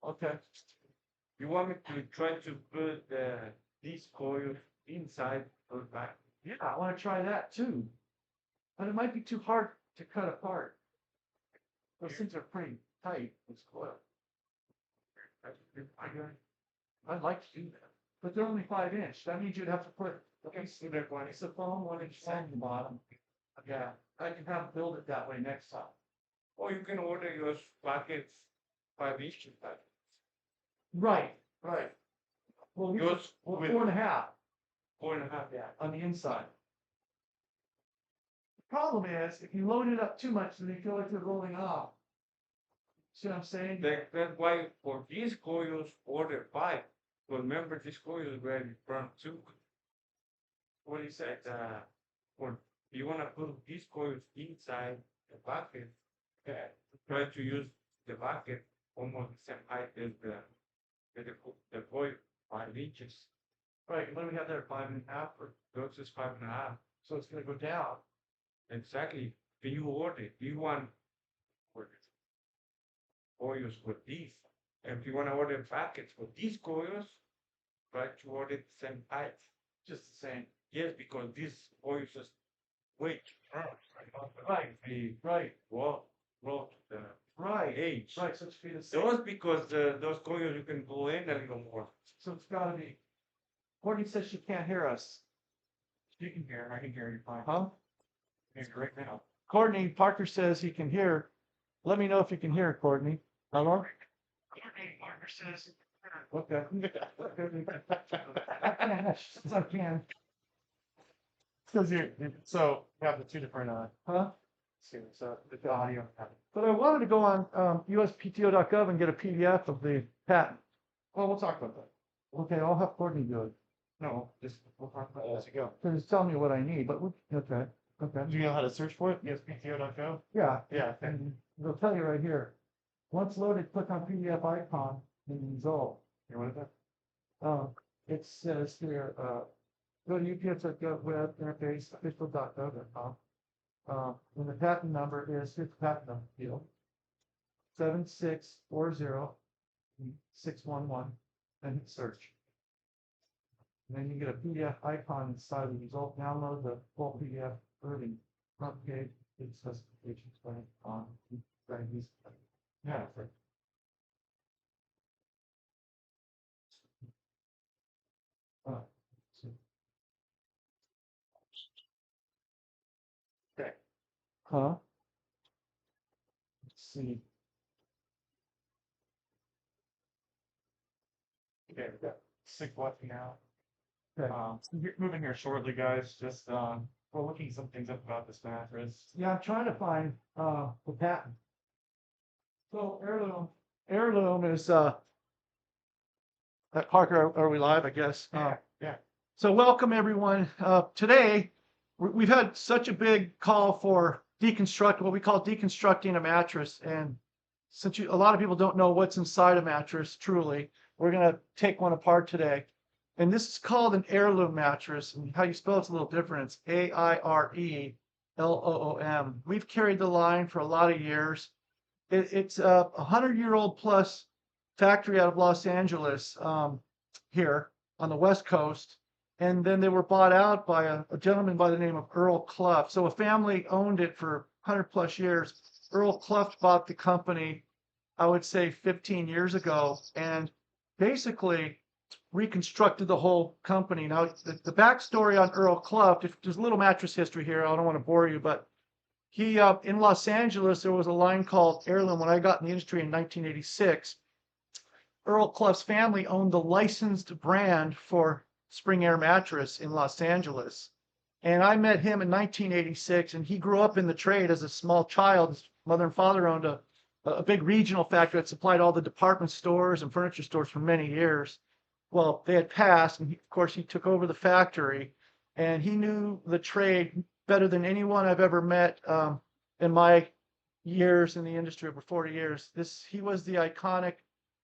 Okay. You want me to try to put these coils inside or back? Yeah, I want to try that too. But it might be too hard to cut apart. Those things are pretty tight, this coil. I'd like to do that. But they're only 5 inch. That means you'd have to put a piece of foam, 1 inch foam in the bottom. Yeah, I can have build it that way next time. Or you can order your packets 5 inch packets. Right, right. Well, Yours well, with 4.5. 4.5. Yeah, on the inside. The problem is, if you load it up too much, then you feel like you're rolling off. See what I'm saying? That's why for these coils, order 5. Remember, this coil is very burnt too. What he said, for you want to put these coils inside the bucket, try to use the bucket almost the same height as the coil, 5 inches. Right, what do we have there, 5.5? Or, Yours is 5.5. so it's gonna go down. Exactly. When you order, you want coils for these. And if you want to order packets for these coils, try to order the same height. Just the same. Yes, because these coils just way too firm. Right, The right, wall, to the right, edge. right, so it's be the same. Those because those coils you can go in a little more. So it's gotta be. Courtney says she can't hear us. You can hear. I can hear you fine. Huh? It's right now. Courtney, Parker says he can hear. Let me know if you can hear, Courtney. Hello? Courtney, Parker says. Okay. I can. I can. Because so you have the two different Huh? so the audio. But I wanted to go on USPTO.gov and get a PDF of the patent. Well, we'll talk about that. Okay, I'll have Courtney do it. No, just we'll talk about it as you go. Because it's telling me what I need, but okay, okay. Do you know how to search for it? USPTO.gov? Yeah, Yeah. and it'll tell you right here. Once loaded, click on PDF icon in the result. What is that? It says here, go to UPS.gov web interface official.gov.com. And the patent number is, here's the patent number field. 7640611 and hit search. And then you get a PDF icon inside the result. Download the full PDF early. Front page, it specifications on these. Yeah. Okay. Huh? Let's see. Okay, we got 6 watching now. Okay. Moving here shortly, guys. Just we're looking some things up about this mattress. Yeah, I'm trying to find the patent. So heirloom is at Parker, are we live, I guess? Yeah. So welcome everyone. Today we've had such a big call for what we call deconstructing a mattress, and since a lot of people don't know what's inside a mattress truly, we're going to take one apart today. And this is called an heirloom mattress, and how you spell it's a little different. It's AIRELOOM. We've carried the line for a lot of years. It's a 100-year-old plus factory out of Los Angeles here on the West Coast. And then they were bought out by a gentleman by the name of Earl Cluff. So a family owned it for 100 plus years. Earl Cluff bought the company, I would say 15 years ago, and basically reconstructed the whole company. Now, the backstory on Earl Cluff, there's a little mattress history here. I don't want to bore you, but he, in Los Angeles, there was a line called Heirloom. When I got in the industry in 1986, Earl Cluff's family owned the licensed brand for Spring Air mattress in Los Angeles. And I met him in 1986, and he grew up in the trade as a small child. His mother and father owned a big regional factory that supplied all the department stores and furniture stores for many years. Well, they had passed, and of course he took over the factory, and he knew the trade better than anyone I've ever met in my years in the industry, over 40 years. He was the iconic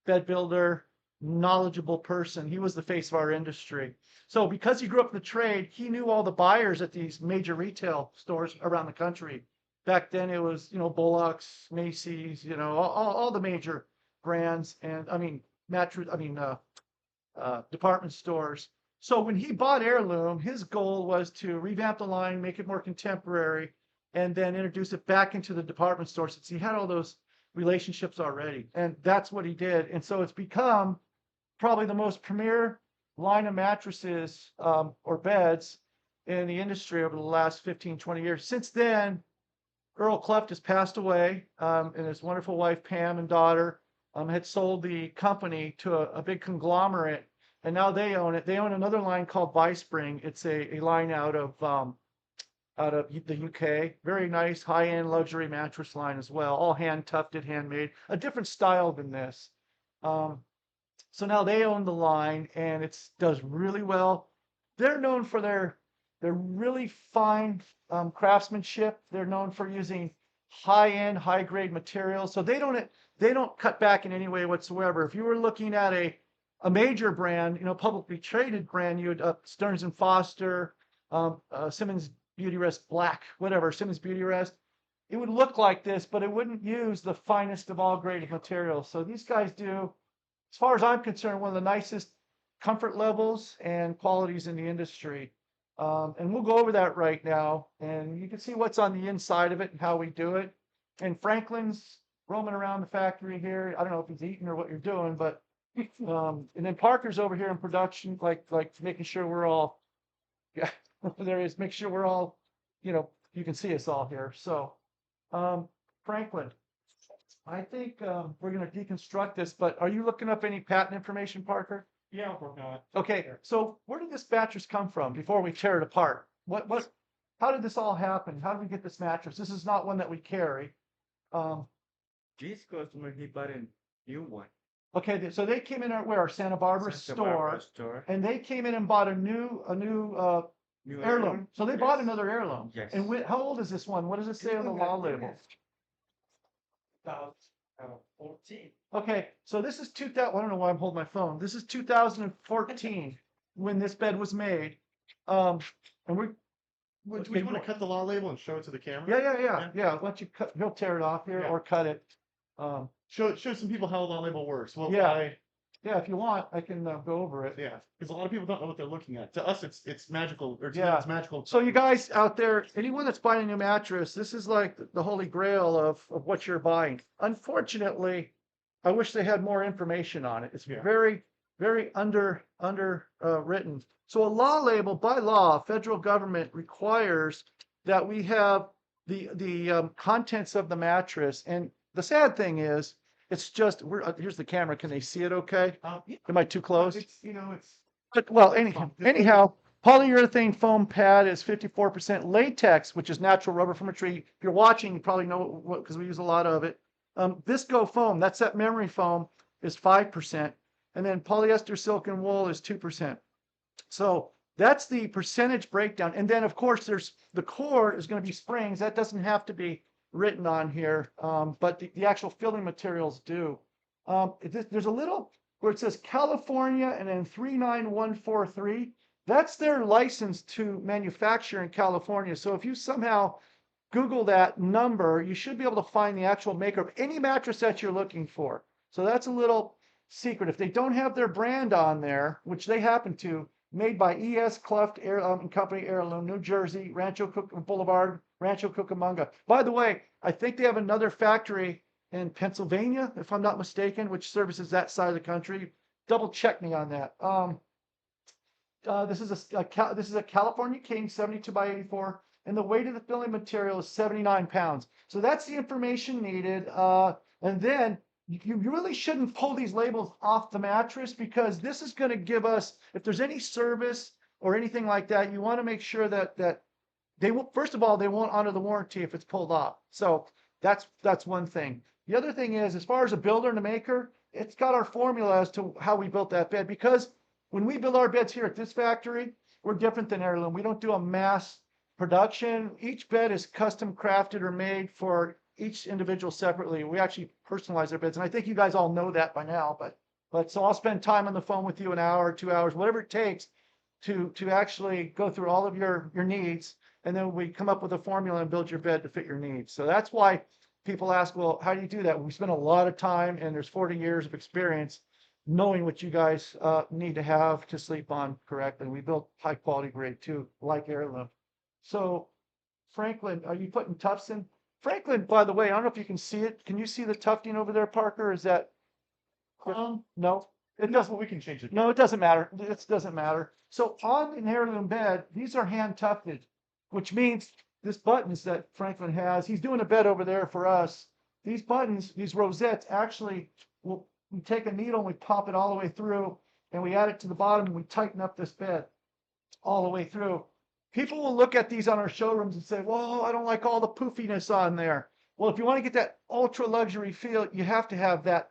bed builder, knowledgeable person. He was the face of our industry. So because he grew up in the trade, he knew all the buyers at these major retail stores around the country. Back then it was, Bullock's, Macy's, all the major brands and department stores. So when he bought Heirloom, his goal was to revamp the line, make it more contemporary, and then introduce it back into the department store since he had all those relationships already. And that's what he did. And so it's become probably the most premier line of mattresses or beds in the industry over the last 15, 20 years. Since then, Earl Cleft has passed away, and his wonderful wife, Pam, and daughter had sold the company to a big conglomerate, and now they own it. They own another line called Spring. It's a line out of the UK. Very nice, high-end luxury mattress line as well, all hand-tufted, handmade, a different style than this. So now they own the line, and it does really well. They're known for their really fine craftsmanship. They're known for using high-end, high-grade materials. So they don't cut back in any way whatsoever. If you were looking at a major brand, publicly traded brand, you would Stearns and Foster, Simmons Beauty Rest Black, whatever, Simmons Beauty Rest. It would look like this, but it wouldn't use the finest of all graded materials. So these guys do, as far as I'm concerned, one of the nicest comfort levels and qualities in the industry. And we'll go over that right now, and you can see what's on the inside of it and how we do it. And Franklin's roaming around the factory here. I don't know if he's eating or what you're doing, but and then Parker's over here in production, like making sure we're all, yeah, there is, make sure we're all, you can see us all here. So, Franklin, I think we're going to deconstruct this, but are you looking up any patent information, Parker? Yeah, I'm working on it. Okay, so where did this mattress come from before we tear it apart? How did this all happen? How did we get this mattress? This is not one that we carry. This customer, he bought a new one. Okay, so they came in our Santa Barbara store, and they came in and bought a new New heirloom. So they bought another heirloom. Yes. And how old is this one? What does it say on the law label? About 14. Okay, so this is 2000. I don't know why I'm holding my phone. This is 2014 when this bed was made. And we. Do you want to cut the law label and show it to the camera? Yeah. Why don't you cut? He'll tear it off here or cut it. Show some people how the law label works. Well, yeah. Yeah, if you want, I can go over it. Yeah, because a lot of people don't know what they're looking at. To us, it's magical. Or to Yeah. them, it's magical. So you guys out there, anyone that's buying a new mattress, this is like the holy grail of what you're buying. Unfortunately, I wish they had more information on it. It's very, very written. So a law label, by law, federal government requires that we have the contents of the mattress. And the sad thing is, it's just, here's the camera. Can they see it okay? Am I too close? But, well, anyhow, polyurethane foam pad is 54%. Latex, which is natural rubber from a tree. If you're watching, you probably know what, because we use a lot of it. Visco foam, that's that memory foam, is 5%. And then polyester silk and wool is 2%. So that's the percentage breakdown. And then, of course, there's the core is going to be springs. That doesn't have to be written on here, but the actual filling materials do. There's a little where it says California and then 39143. That's their license to manufacture in California. So if you somehow Google that number, you should be able to find the actual maker of any mattress that you're looking for. So that's a little secret. If they don't have their brand on there, which they happen to, made by E.S. Cleft and Company, Heirloom, New Jersey, Rancho Boulevard, Rancho Cucamonga. By the way, I think they have another factory in Pennsylvania, if I'm not mistaken, which services that side of the country. Double check me on that. This is a California King 72 by 84, and the weight of the filling material is 79 pounds. So that's the information needed. And then you really shouldn't pull these labels off the mattress, because this is going to give us, if there's any service or anything like that, you want to make sure that they will, first of all, they won't honor the warranty if it's pulled off. So that's one thing. The other thing is, as far as a builder and a maker, it's got our formula as to how we built that bed, because when we build our beds here at this factory, we're different than Heirloom. We don't do a mass production. Each bed is custom crafted or made for each individual separately. We actually personalize their beds, and I think you guys all know that by now. But so I'll spend time on the phone with you, an hour or 2 hours, whatever it takes, to actually go through all of your needs, and then we come up with a formula and build your bed to fit your needs. So that's why people ask, well, how do you do that? We spend a lot of time, and there's 40 years of experience knowing what you guys need to have to sleep on correctly. We built high quality grade too, like Heirloom. So Franklin, are you putting tufts in? Franklin, by the way, I don't know if you can see it. Can you see the tufting over there, Parker? Is that, no? It doesn't. Well, we can change it. No, it doesn't matter. It doesn't matter. So on an Heirloom bed, these are hand tufted, which means this buttons that Franklin has, he's doing a bed over there for us. These buttons, these rosettes, actually, we take a needle and we pop it all the way through, and we add it to the bottom, and we tighten up this bed all the way through. People will look at these on our showrooms and say, whoa, I don't like all the poofiness on there. Well, if you want to get that ultra luxury feel, you have to have that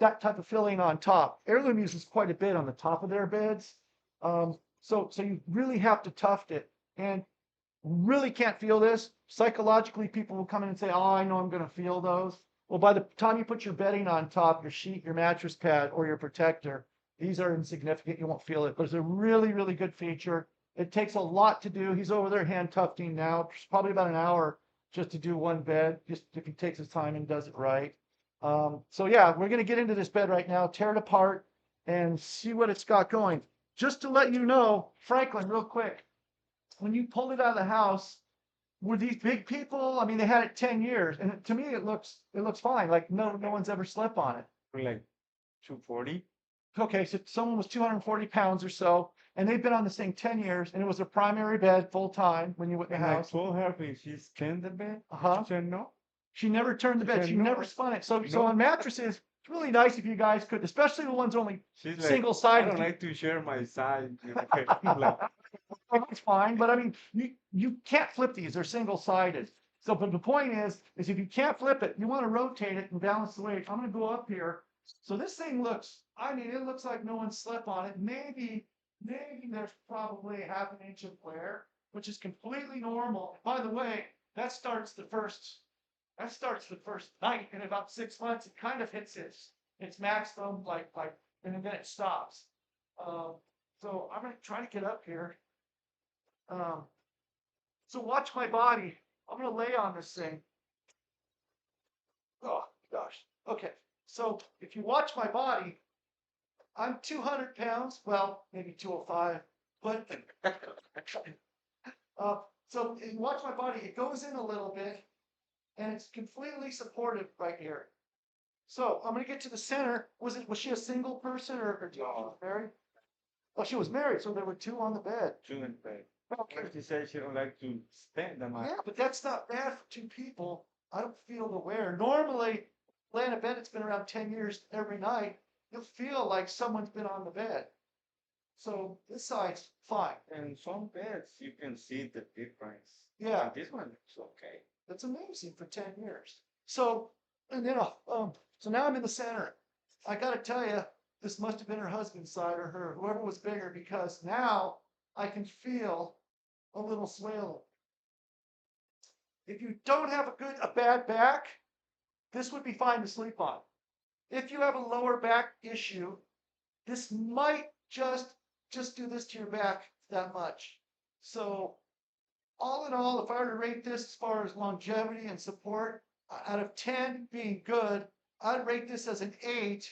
type of filling on top. Heirloom uses quite a bit on the top of their beds. So you really have to tuft it, and really can't feel this. Psychologically, people will come in and say, oh, I know I'm going to feel those. Well, by the time you put your bedding on top, your sheet, your mattress pad, or your protector, these are insignificant. You won't feel it, but it's a really, really good feature. It takes a lot to do. He's over there hand tufting now. It's probably about an hour just to do one bed, just if he takes his time and does it right. So yeah, we're going to get into this bed right now, tear it apart, and see what it's got going. Just to let you know, Franklin, real quick, when you pulled it out of the house, were these big people? I mean, they had it 10 years, and to me, it looks fine. Like no one's ever slept on it. Like 240. Okay, so someone was 240 pounds or so, and they've been on this thing 10 years, and it was a primary bed full time when you went in the And I house. told her if she spin the bed, Uh-huh. she said no. She never turned the bed. She No. never spun it. So No. on mattresses, it's really nice if you guys could, especially the ones only She's like, single I sided. don't like to share my side. Like, It's fine, but I mean, you can't flip these. They're single sided. So, but the point is if you can't flip it, you want to rotate it and balance the weight. I'm going to go up here. So this thing looks, I mean, it looks like no one slept on it. Maybe there's probably half an inch of wear, which is completely normal. By the way, that starts the first night. In about 6 months, it kind of hits its maximum, like, and then it stops. So I'm going to try to get up here. So watch my body. I'm going to lay on this thing. Oh, gosh. Okay. So if you watch my body, I'm 200 pounds. Well, maybe 205. But so if you watch my body, it goes in a little bit, and it's completely supported right here. So I'm going to get to the center. Was she a single person, or she was married? Oh, she was married, so there were two on the bed. two in bed. Okay. She said she don't like to spend the money. Yeah, but that's not bad for two people. I don't feel the wear. Normally, laying in a bed that's been around 10 years every night, you'll feel like someone's been on the bed. So this side's fine. And some beds you can see the difference. Yeah, And this one looks okay. that's amazing for 10 years. So, and then, so now I'm in the center. I got to tell you, this must have been her husband's side or her, whoever was bigger, because now I can feel a little swelling. If you don't have a bad back, this would be fine to sleep on. If you have a lower back issue, this might just do this to your back that much. So all in all, if I were to rate this as far as longevity and support, out of 10 being good, I'd rate this as an 8,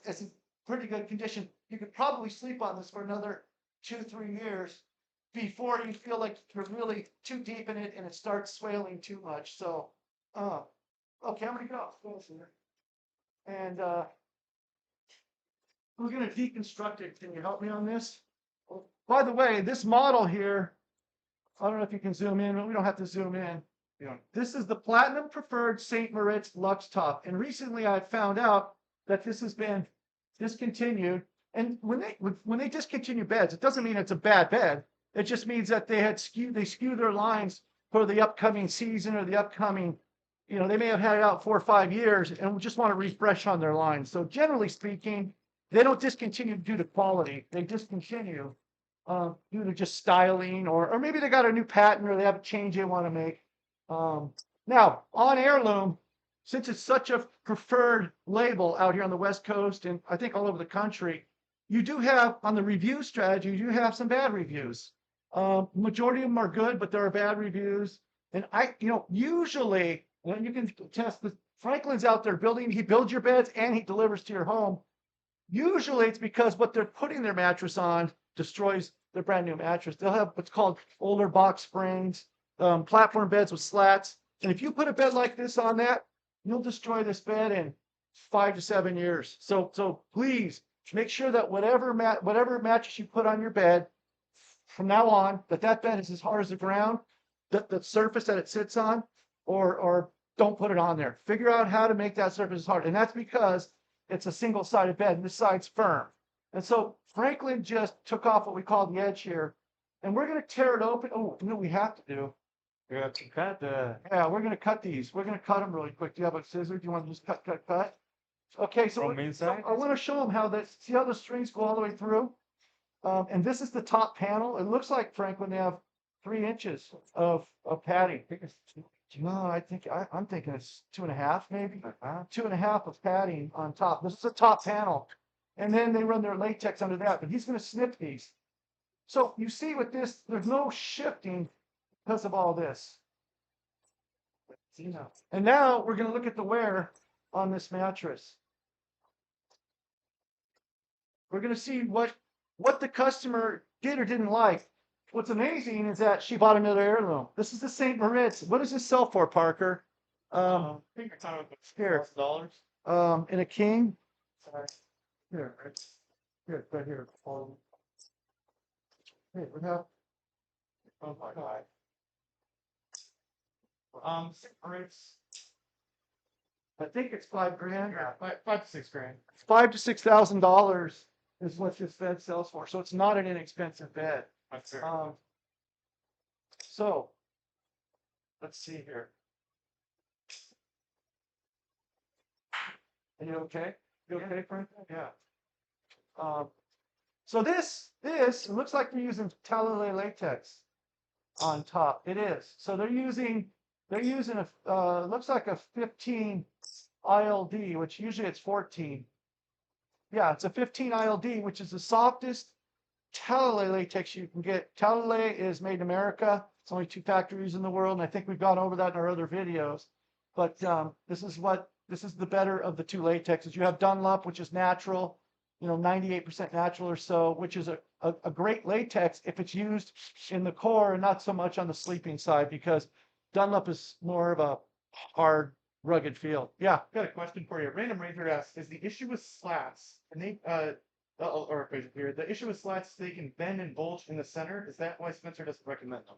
as in pretty good condition. You could probably sleep on this for another 2-3 years before you feel like you're really too deep in it and it starts swelling too much. So, okay, I'm gonna go. And we're gonna deconstruct it. Can you help me on this? By the way, this model here, I don't know if you can zoom in, but we don't have to zoom in. Yeah. This is the Platinum Preferred St. Moritz Lux Top. And recently I found out that this has been discontinued. And when they discontinue beds, it doesn't mean it's a bad bed. It just means that they skew their lines for the upcoming season or the upcoming, they may have had it out 4 or 5 years and just want to refresh on their lines. So generally speaking, they don't discontinue due to quality. They discontinue due to just styling, or maybe they got a new patent or they have a change they want to make. Now, on Heirloom, since it's such a preferred label out here on the West Coast and I think all over the country, you do have, on the review strategy, you do have some bad reviews. Majority of them are good, but there are bad reviews. And usually And you can test the Franklin's out there building, he builds your beds and he delivers to your home. Usually it's because what they're putting their mattress on destroys their brand new mattress. They'll have what's called older box springs, platform beds with slats. And if you put a bed like this on that, you'll destroy this bed in 5 to 7 years. So please make sure that whatever mattress you put on your bed from now on, that bed is as hard as the ground, the surface that it sits on, or don't put it on there. Figure out how to make that surface hard. And that's because it's a single-sided bed and this side's firm. And so Franklin just took off what we call the edge here, and we're going to tear it open. Oh, you know what we have to do? You have to cut the. Yeah, we're going to cut these. We're going to cut them really quick. Do you have a scissor? Do you want to just cut? Okay, so From inside? I want to show them how this, see how the strings go all the way through? And this is the top panel. It looks like, Franklin, they have 3 inches of padding. No, I'm thinking it's 2.5 maybe. 2.5 of padding on top. This is the top panel. And then they run their latex under that, but he's going to snip these. So you see with this, there's no shifting because of all this. And now we're going to look at the wear on this mattress. We're going to see what the customer did or didn't like. What's amazing is that she bought another heirloom. This is the St. Moritz. What does this sell for, Parker? I think you're talking about Here. $1,000. In a king. Here, right here. Hey, we have. Oh my God. It's I think it's $5,000. yeah, 5 to 6 grand. It's $5,000 to $6,000 is what this bed sells for. So it's not an inexpensive bed. That's fair. So let's see here. Are you okay? You okay, Frank? Yeah. So this it looks like they're using TLE Latex on top. It is. So they're using a looks like a 15 ILD, which usually it's 14. Yeah, it's a 15 ILD, which is the softest TLE latex you can get. TLE is made in America. It's only 2 factories in the world, and I think we've gone over that in our other videos. But this is the better of the 2 latexes. You have Dunlop, which is natural, 98% natural or so, which is a great latex if it's used in the core and not so much on the sleeping side, because Dunlop is more of a hard, rugged feel. Yeah. I've got a question for you. Random Razor asks, is the issue with slats, and they, or here, the issue with slats, they can bend and bulge in the center. Is that why Spencer doesn't recommend them?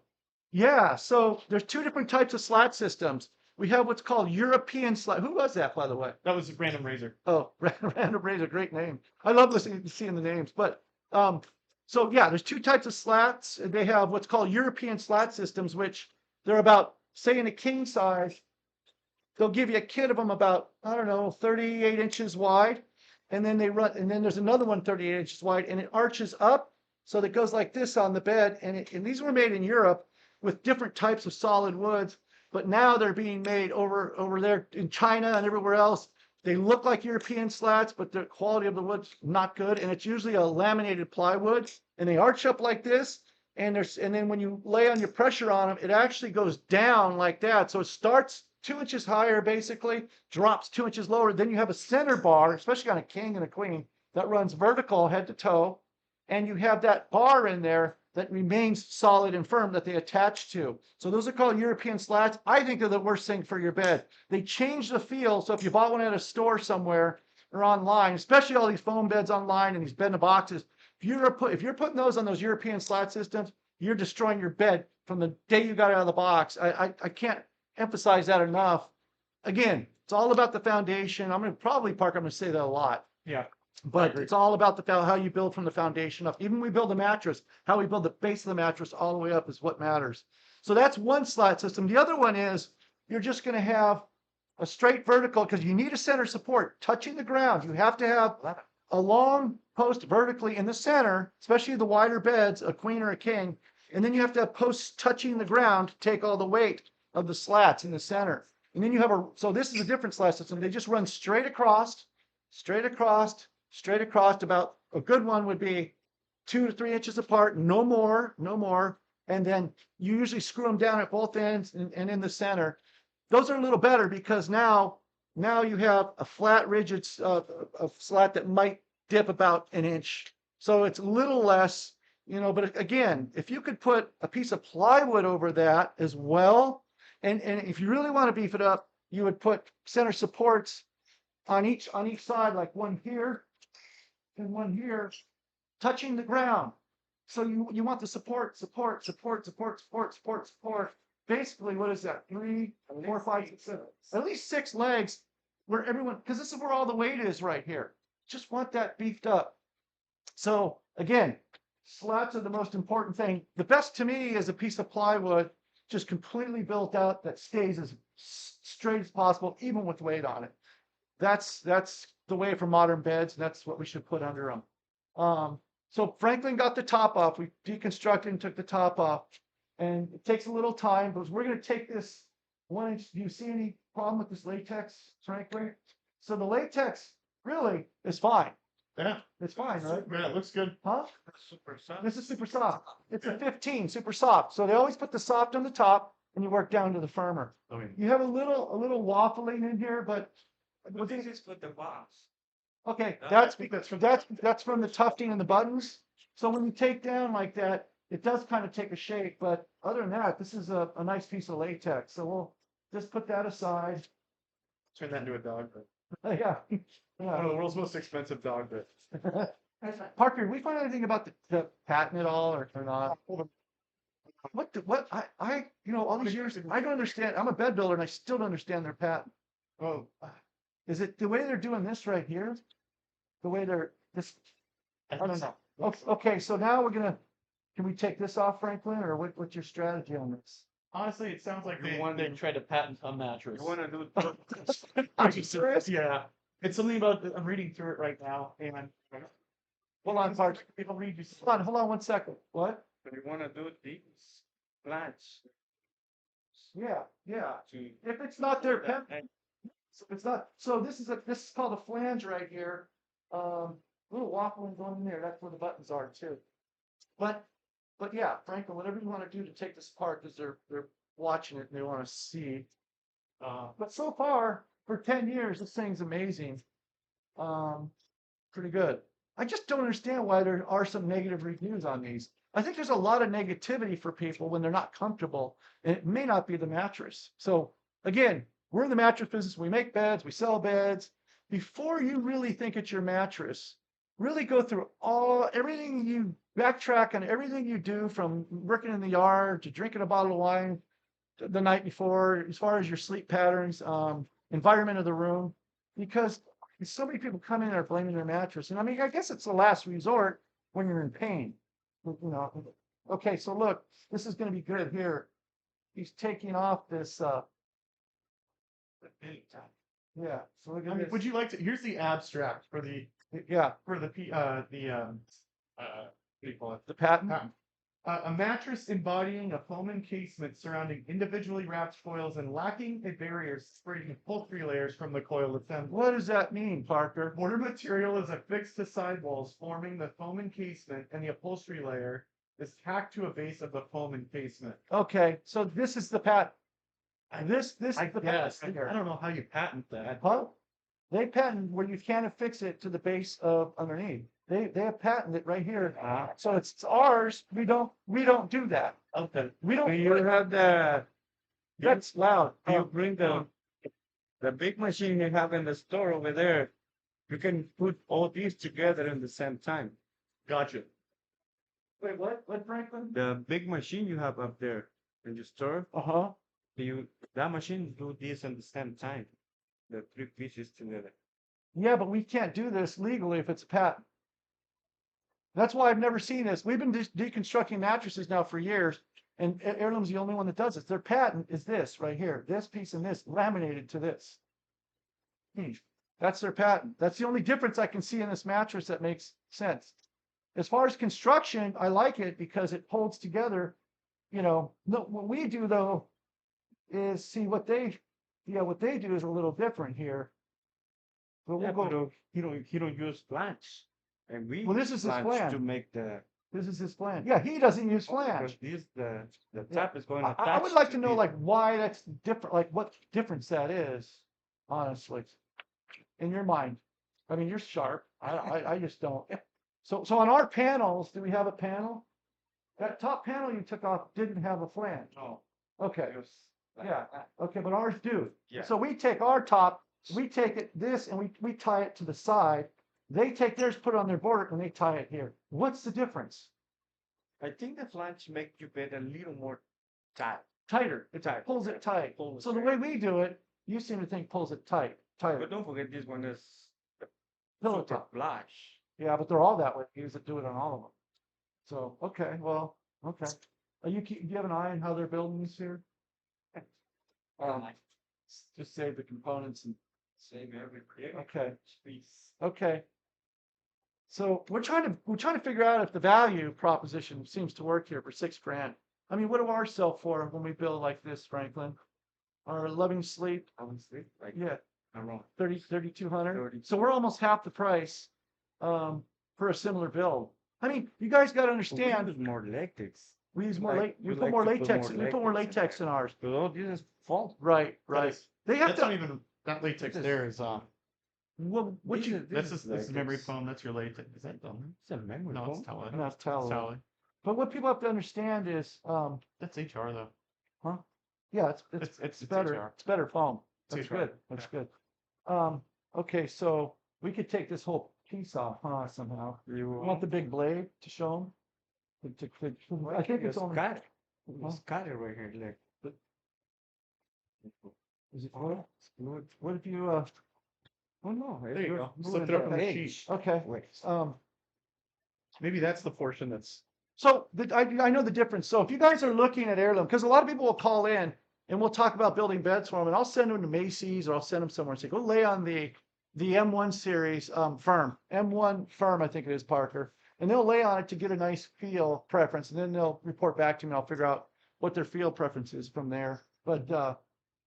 Yeah, so there's 2 different types of slat systems. We have what's called European slat. Who was that, by the way? That was Random Razor. Oh, Random Razor, great name. I love seeing the names. But so yeah, there's 2 types of slats. They have what's called European slat systems, which they're about, say, in a king size. They'll give you a kit of them about, I don't know, 38 inches wide, and then there's another one 38 inches wide, and it arches up, so that it goes like this on the bed. And these were made in Europe with different types of solid woods. But now they're being made over there in China and everywhere else. They look like European slats, but the quality of the wood's not good. And it's usually a laminated plywood, and they arch up like this. And then when you lay on your pressure on them, it actually goes down like that. So it starts 2 inches higher, basically, drops 2 inches lower. Then you have a center bar, especially on a king and a queen, that runs vertical head to toe. And you have that bar in there that remains solid and firm that they attach to. So those are called European slats. I think they're the worst thing for your bed. They change the feel. So if you bought one at a store somewhere or online, especially all these foam beds online and these bed in boxes, if you're putting those on those European slat systems, you're destroying your bed from the day you got it out of the box. I can't emphasize that enough. Again, it's all about the foundation. I'm going to say that a lot. Yeah. But it's all about how you build from the foundation up. Even when we build a mattress, how we build the base of the mattress all the way up is what matters. So that's one slat system. The other one is you're just going to have a straight vertical, because you need a center support touching the ground. You have to have a long post vertically in the center, especially the wider beds, a queen or a king. And then you have to have posts touching the ground to take all the weight of the slats in the center. And then you have so this is a different slat system. They just run straight across, about, a good one would be 2 to 3 inches apart, no more. And then you usually screw them down at both ends and in the center. those are a little better because now you have a flat rigid a slat that might dip about an inch. So it's a little less, but again, if you could put a piece of plywood over that as well, and if you really want to beef it up, you would put center supports on each side, like one here and one here, touching the ground. So you want the support. Basically, what is that? 3, 4, 5, 6, 7. At least 6 legs where everyone, because this is where all the weight is right here. Just want that beefed up. So again, slats are the most important thing. The best to me is a piece of plywood just completely built out that stays as straight as possible, even with weight on it. That's the way for modern beds, and that's what we should put under them. So Franklin got the top off. We deconstructed and took the top off. And it takes a little time, but we're going to take this 1 inch. Do you see any problem with this latex, Franklin? So the latex really is fine. Yeah, It's fine, right? yeah, it looks good. Huh? Super soft. This is super soft. It's a 15, super soft. So they always put the soft on the top, and you work down to the firmer. Okay. You have a little waffling in here, but But this is for the box. okay, I that's think that's from- that's from the tufting and the buttons. So when you take down like that, it does kind of take a shape. But other than that, this is a nice piece of latex. So we'll just put that aside. Turn that into a dog bed. Yeah. One of the world's most expensive dog beds. Parker, did we find anything about the patent at all or not? What all these years, I don't understand. I'm a bed builder and I still don't understand their patent. Oh, Is it the way they're doing this right here? The way they're this, I don't know. Okay, so now can we take this off, Franklin, or what's your strategy on this? honestly, it sounds like They tried to patent a mattress. You wanna do Are you serious? Yeah, it's something about, I'm reading through it right now, and Hold on, Parker. people read you. Hold on 1 second. What? you wanna do these Flange Yeah. to If it's not their patent, and so it's not, so this is called a flange right here. Little waffling going in there, that's where the buttons are too. But yeah, Franklin, whatever you want to do to take this apart, because they're watching it and they want to see. But so far, for 10 years, this thing's amazing. Pretty good. I just don't understand why there are some negative reviews on these. I think there's a lot of negativity for people when they're not comfortable, and it may not be the mattress. So again, we're in the mattress business. We make beds, we sell beds. Before you really think it's your mattress, really go through everything you backtrack on everything you do, from working in the yard to drinking a bottle of wine the night before, as far as your sleep patterns, environment of the room, because so many people come in and are blaming their mattress. And I mean, I guess it's the last resort when you're in pain. Okay, so look, this is going to be good here. He's taking off this, yeah. So look at this. Would you like to, here's the abstract for the, Yeah, what do you call it? the patent. Patent. A mattress embodying a foam encasement surrounding individually wrapped coils and lacking a barrier separating upholstery layers from the coil assembly. What does that mean, Parker? Mortar material is affixed to sidewalls forming the foam encasement, and the upholstery layer is tacked to a base of the foam encasement. Okay, so this is the patent. This is I the guess. patent I here. don't know how you patent that. Huh? They patent where you can't affix it to the base of underneath. They have patented it right here. So it's ours. We don't do that. Okay. We don't. when you have That's loud. you bring the big machine you have in the store over there, you can put all these together in the same time. Gotcha. Wait, what? What, Franklin? The big machine you have up there in the store, Uh-huh. that machine do this at the same time. The 3 pieces together. Yeah, but we can't do this legally if it's a patent. That's why I've never seen this. We've been deconstructing mattresses now for years, and Heirloom's the only one that does this. Their patent is this right here, this piece and this laminated to this. That's their patent. That's the only difference I can see in this mattress that makes sense. As far as construction, I like it because it holds together. No, what we do though is see what they do is a little different here. But we'll Yeah, go. but he don't use flange, and we Well, this use is his flange flange. to make the This is his flange. Yeah, he doesn't use flange. Because the top is going to I would like to know like why that's different, like what difference that is, honestly, in your mind. I mean, you're sharp. I just don't. So on our panels, do we have a panel? That top panel you took off didn't have a flange. No, Okay, it was yeah, okay, but ours do. Yeah. So we take our top, we take it this and we tie it to the side. They take theirs, put it on their border, and they tie it here. What's the difference? I think the flange make your bed a little more tight. Tighter. It Tight. pulls it tight. Pulls So the it. way we do it, you seem to think pulls it tighter. But don't forget this one is Pillow super top. flush. Yeah, but they're all that way. You use it, do it on all of them. So, okay, well, okay. Do you have an eye on how they're building these here? Just save the components and, Same every okay, piece. okay. So we're trying to figure out if the value proposition seems to work here for $6,000. I mean, what do ours sell for when we build like this, Franklin? Our loving sleep, Honestly, like yeah, I'm wrong. 3,200. 30. So we're almost half the price for a similar build. I mean, you guys got to understand. Use more latex. We use more Like, we we put like more to put latex. more We put more latex latex in in ours. But all this is fault. Right, That right. is- They have That's to. not even, that latex there is, What This you? is- this is memory latex. foam, that's your latex. Is that dumb? It's a memory No, it's foam. tele. No, it's towel. Tele. But what people have to understand is, That's HR though. yeah, It's better. HR. It's better foam. It's That's HR, good. That's good. Okay, so we could take this whole piece off, somehow. You You want the big blade to show them? I think it's only. cut it. Huh? Just cut it right here. Look. Is it good? It's good. What if you? Oh no. There you go. Move Slip it up on the edge. sheet. Okay. Wait. Maybe that's the portion that's. So I know the difference. So if you guys are looking at Heirloom, because a lot of people will call in and we'll talk about building beds for them, and I'll send them to Macy's or I'll send them somewhere and say, go lay on the M1 series firm, M1 firm, I think it is, Parker, and they'll lay on it to get a nice feel preference, and then they'll report back to me. I'll figure out what their feel preference is from there. But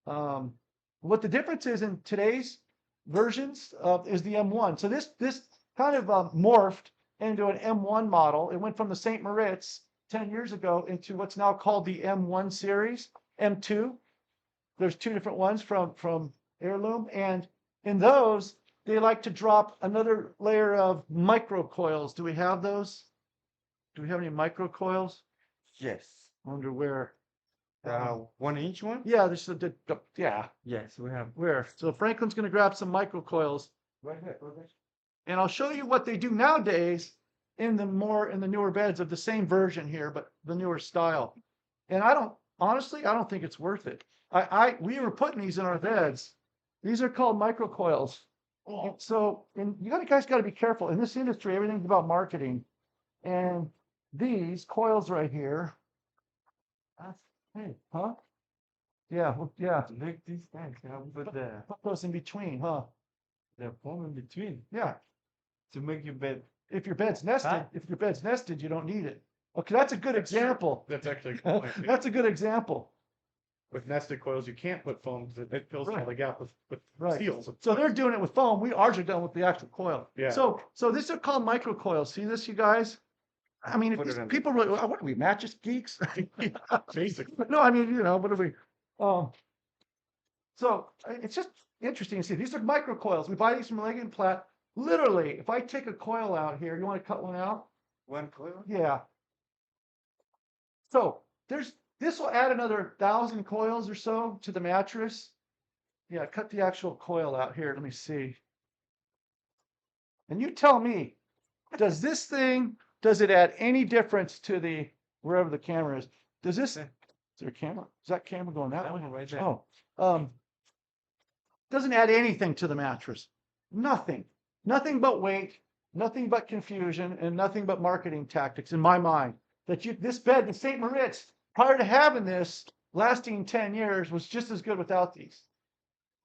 what the difference is in today's versions is the M1. So this kind of morphed into an M1 model. It went from the St. Moritz 10 years ago into what's now called the M1 series, M2. There's two different ones from Heirloom, and in those, they like to drop another layer of microcoils. Do we have those? Do we have any microcoils? Yes. I wonder where. 1-inch one? Yeah, there's yeah. Yes, we have. Where? So Franklin's going to grab some microcoils, Right here. Right there. and I'll show you what they do nowadays in the newer beds of the same version here, but the newer style. And honestly, I don't think it's worth it. We were putting these in our beds. These are called microcoils. And so, and guys got to be careful. In this industry, everything's about marketing. And these coils right here. Hey, huh? Yeah, well, yeah. Look these guys. Put the Put those in between, huh? foam in between Yeah. to make your bed. If your bed's nested, you don't need it. Okay, that's a good example. That's actually a good point. That's a good example. With nested coils, you can't put foam because it fills all the gap with Right. seals. So they're doing it with foam. Ours are done with the actual coil. Yeah. So these are called microcoils. See this, you guys? I mean, if Put it these on. people really, what are we, mattress geeks? Basically. No, I mean, what are we? So it's just interesting to see. These are microcoils. We buy these from Leggett and Platt. Literally, if I take a coil out here, you want to cut one out? One coil? Yeah. So this will add another 1,000 coils or so to the mattress. Yeah, cut the actual coil out here. Let me see. And you tell me, does it add any difference to the, wherever the camera is? Is there a camera? Is that camera going that way? one right there. Oh, doesn't add anything to the mattress. Nothing. Nothing but weight, nothing but confusion, and nothing but marketing tactics in my mind. This bed in St. Moritz, prior to having this, lasting 10 years, was just as good without these.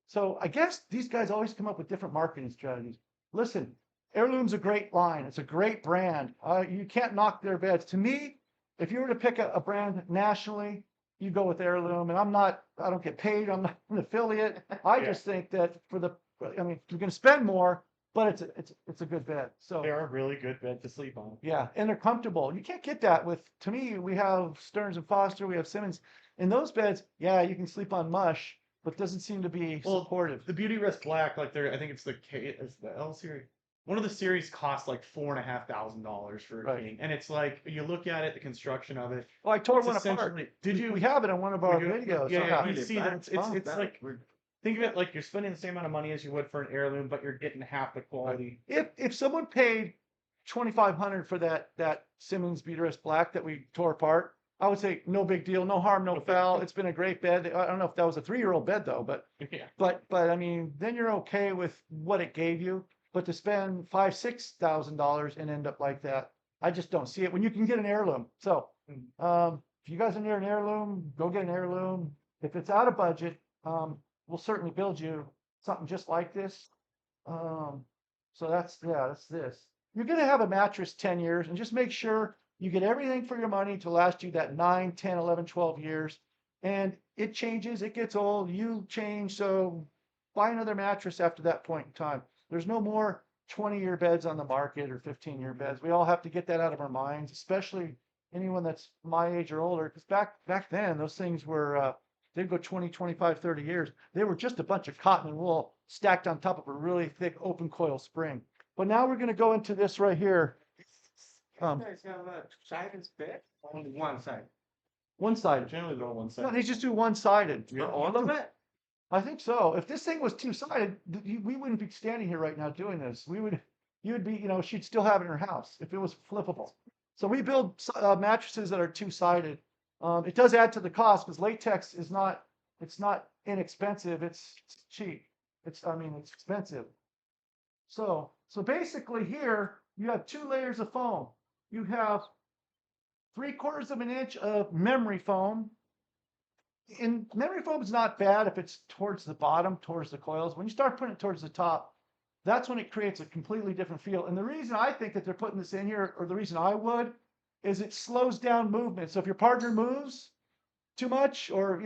So I guess these guys always come up with different marketing strategies. Listen, Heirloom's a great line. It's a great brand. You can't knock their beds. To me, if you were to pick a brand nationally, you go with Heirloom. And I don't get paid. I'm not an affiliate. I just think that if you're going to spend more, but it's a good bed. So They are a really good bed to sleep on. yeah, and they're comfortable. You can't get that with, to me, we have Stearns and Foster, we have Simmons. In those beds, yeah, you can sleep on mush, but doesn't seem to be Well, supportive. The Beauty Rest Black, like I think it's it's the L series. One of the series costs like $4,500 for a Right. king, and it's like you look at it, the construction of it. Oh, I tore It's one apart. essentially- Did you? We have it on one of our We do? videos. Yeah, Yeah. you see that it's That like we're- think of it like you're spending the same amount of money as you would for an heirloom, but you're getting half the quality. If someone paid 2,500 for that Simmons Beauty Rest Black that we tore apart, I would say no big deal, no harm, no foul. It's been a great bed. I don't know if that was a 3-year-old bed though, but Yeah. but I mean, then you're okay with what it gave you. But to spend $5,000-6,000 and end up like that, I just don't see it when you can get an heirloom. So if you guys are near an heirloom, go get an heirloom. If it's out of budget, we'll certainly build you something just like this. So that's this. You're gonna have a mattress 10 years, and just make sure you get everything for your money to last you that 9, 10, 11, 12 years. And it changes, it gets old, you change, so buy another mattress after that point in time. There's no more 20-year beds on the market or 15-year beds. We all have to get that out of our minds, especially anyone that's my age or older, because back then those things were they'd go 20, 25, 30 years. They were just a bunch of cotton and wool stacked on top of a really thick open coil spring. But now we're going to go into this right here. You guys have a two-sided bed? Only one side. One-sided. Generally, they're on one side. No, they just do one-sided. For all of it? I think so. If this thing was two-sided, we wouldn't be standing here right now doing this. You would be, she'd still have it in her house if it was flippable. So we build mattresses that are two-sided. It does add to the cost because latex it's not inexpensive. It's cheap. It's expensive. So basically here you have 2 layers of foam. You have 3/4 of an inch of memory foam. And memory foam is not bad if it's towards the bottom, towards the coils. When you start putting it towards the top, that's when it creates a completely different feel. And the reason I think that they're putting this in here, or the reason I would, is it slows down movement. So if your partner moves too much or,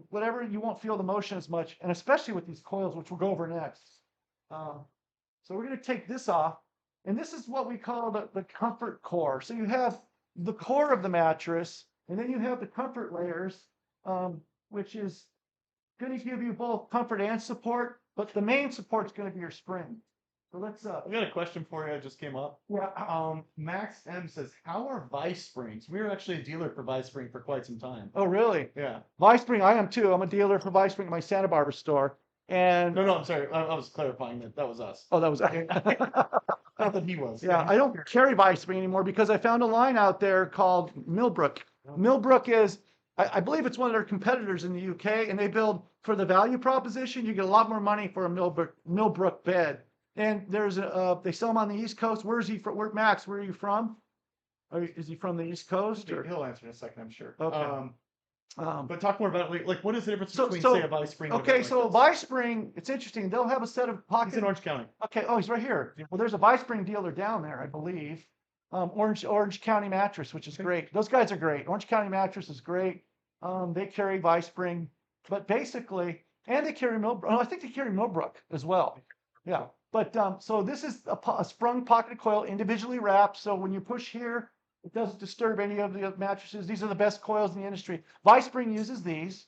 whatever, you won't feel the motion as much. And especially with these coils, which we'll go over next. So we're going to take this off. And this is what we call the comfort core. So you have the core of the mattress, and then you have the comfort layers, which is going to give you both comfort and support, but the main support is going to be your spring. So let's I got a question for you. It just came up. yeah. Max M says, "How are Vice Springs?" We were actually a dealer for Vice Spring for quite some time. Oh, really? Yeah. Vice Spring, I am too. I'm a dealer for Vice Spring at my Santa Barbara store. And No, I'm sorry. I was clarifying that was us. oh, that was Not that he was. yeah. I don't carry Vice Spring anymore because I found a line out there called Millbrook. Millbrook is, I believe it's one of their competitors in the UK, and they build for the value proposition. You get a lot more money for a Millbrook bed. And there's they sell them on the East Coast. Where is he from? Max, where are you from? Is he from the East Coast? Or? He'll answer in a second, I'm sure. Okay. But talk more about it. Like, what is the difference between, say, a Vice Spring? Okay, so a Vice Spring, it's interesting. They'll have a set of pocket. He's in Orange County. Okay. Oh, he's right here. Well, there's a Vice Spring dealer down there, I believe. Orange County Mattress, which is great. Those guys are great. Orange County Mattress is great. They carry Vice Spring, but basically, and they carry Millbrook. Oh, I think they carry Millbrook as well. Yeah. But so this is a sprung pocket coil, individually wrapped. So when you push here, it doesn't disturb any of the mattresses. These are the best coils in the industry. Vice Spring uses these,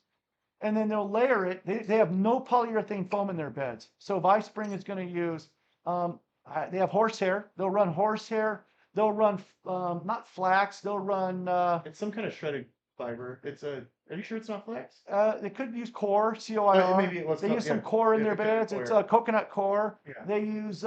and then they'll layer it. They have no polyurethane foam in their beds. So Vice Spring is going to use, they have horsehair. They'll run horsehair. They'll run, not flax. They'll run. It's some kind of shredded fiber. Are you sure it's not flax? They could use core, COIR. Maybe it was. They use some core in their beds. It's a coconut core. Yeah. They use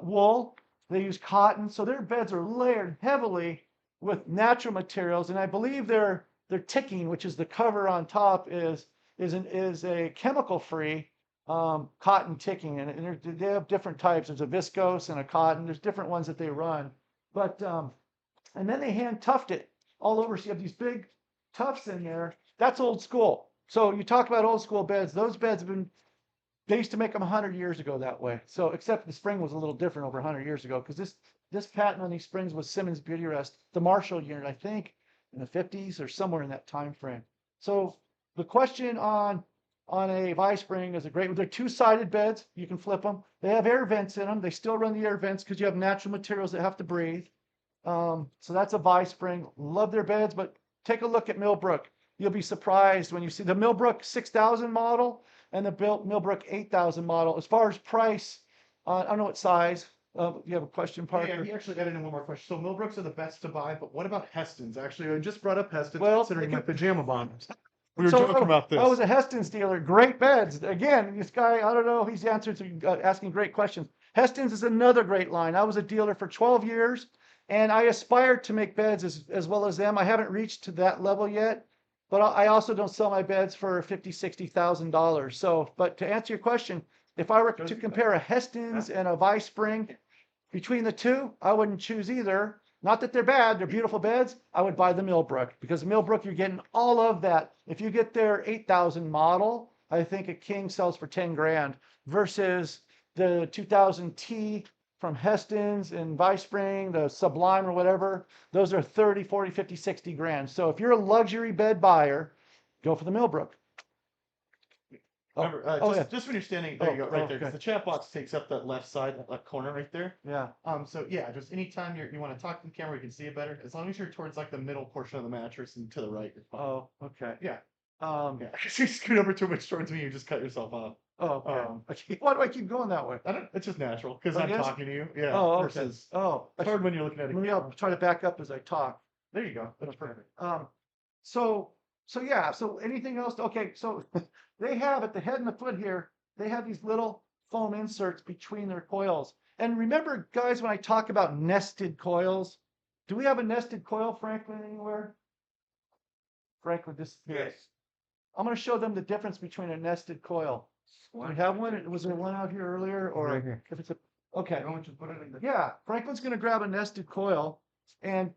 wool. They use cotton. So their beds are layered heavily with natural materials. And I believe their ticking, which is the cover on top, is a chemical-free cotton ticking. And they have different types. There's a viscose and a cotton. There's different ones that they run. But and then they hand tuft it all over. So you have these big tufts in there. That's old school. So you talk about old school beds. Those beds have been, they used to make them 100 years ago that way. So except the spring was a little different over 100 years ago, because this patent on these springs was Simmons Beauty Rest, the Marshall unit, I think, in the 50s or somewhere in that time frame. So the question on on a vice spring is a great. They're two-sided beds. You can flip them. They have air vents in them. They still run the air vents because you have natural materials that have to breathe. So that's a vice spring. Love their beds, but take a look at Millbrook. You'll be surprised when you see the Millbrook 6000 model and the Millbrook 8000 model. As far as price, I don't know what size. You have a question, Parker? Yeah, he actually added in one more question. So Millbrooks are the best to buy, but what about Heston's? Actually, I just brought up Heston's Well, considering they my could- pajama bottoms. We were So, joking about this. I was a Heston's dealer. Great beds. Again, this guy, I don't know, he's answering asking great questions. Heston's is another great line. I was a dealer for 12 years, and I aspired to make beds as well as them. I haven't reached to that level yet, but I also don't sell my beds for $50,000, $60,000. So, but to answer your question, if I were to compare a Heston's and a Vice Spring between the two, I wouldn't choose either. Not that they're bad, they're beautiful beds. I would buy the Millbrook because Millbrook, you're getting all of that. If you get their 8000 model, I think a king sells for 10 grand versus the 2000 T from Heston's and Vice Spring, the Sublime or whatever. Those are 30, 40, 50, 60 grand. So if you're a luxury bed buyer, go for the Millbrook. Remember, just when you're standing, there you go, right there. 'Cause the chat box takes up that left side, that left corner right there. Yeah. So yeah, just anytime you want to talk to the camera, you can see it better. As long as you're towards like the middle portion of the mattress and to the right, you're fine. Oh, okay. Yeah. Yeah. Yeah. If you scoot over too much towards me, you just cut yourself off. Oh, okay. Why do I keep going that way? I don't. It's just natural because Oh, I'm it is? talking to you. Yeah. Oh, okay. Versus Oh, it's hard when you're looking at a maybe camera. I'll try to back up as I talk. There you go. That's perfect. So yeah, so anything else? Okay, so they have at the head and the foot here, they have these little foam inserts between their coils. And remember, guys, when I talk about nested coils, do we have a nested coil, Franklin, anywhere? Franklin, this. Yes. I'm going to show them the difference between a nested coil. Do we have one? Was there one out here earlier? Or Right here. if it's a, okay. I want you to put it in the. Yeah, Franklin's going to grab a nested coil, and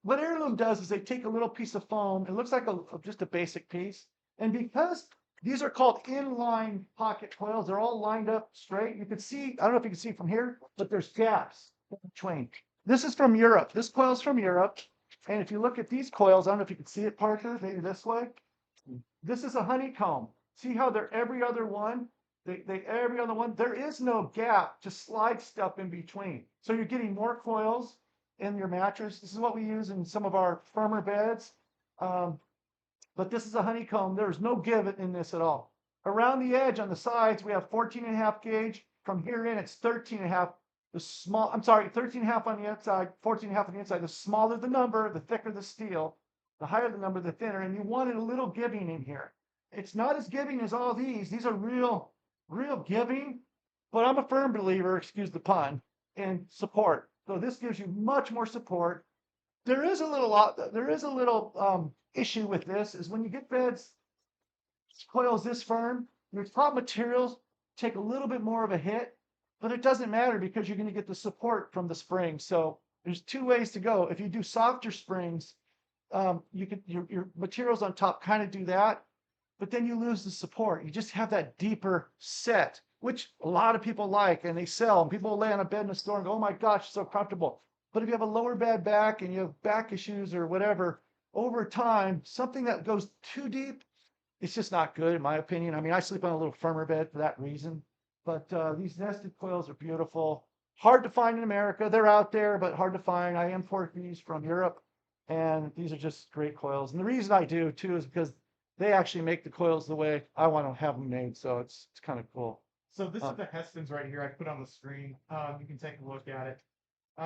what Heirloom does is they take a little piece of foam. It looks like just a basic piece, and because these are called inline pocket coils, they're all lined up straight. You can see, I don't know if you can see from here, but there's gaps in between. This is from Europe. This coil's from Europe, and if you look at these coils, I don't know if you can see it, Parker, maybe this way. This is a honeycomb. See how they're every other one? They every other one. There is no gap to slide stuff in between. So you're getting more coils in your mattress. This is what we use in some of our firmer beds. But this is a honeycomb. There's no give in this at all. Around the edge on the sides, we have 14.5 gauge. From here in, it's 13.5. The small, I'm sorry, 13.5 on the outside, 14.5 on the inside. The smaller the number, the thicker the steel. The higher the number, the thinner. And you wanted a little giving in here. It's not as giving as all these. These are real giving. But I'm a firm believer, excuse the pun, in support. So this gives you much more support. There is a little issue with this is when you get beds, coils this firm, your top materials take a little bit more of a hit, but it doesn't matter because you're going to get the support from the spring. So there's two ways to go. If you do softer springs, your materials on top kind of do that, but then you lose the support. You just have that deeper set, which a lot of people like and they sell. And people will lay on a bed in the store and go, oh my gosh, it's so comfortable. But if you have a lower bad back and you have back issues or whatever, over time, something that goes too deep, it's just not good in my opinion. I mean, I sleep on a little firmer bed for that reason. But these nested coils are beautiful. Hard to find in America. They're out there, but hard to find. I import these from Europe, and these are just great coils. And the reason I do too is because they actually make the coils the way I want to have them made. So it's kind of cool. So this is the Heston's right here. I put on the screen. You can take a look at it.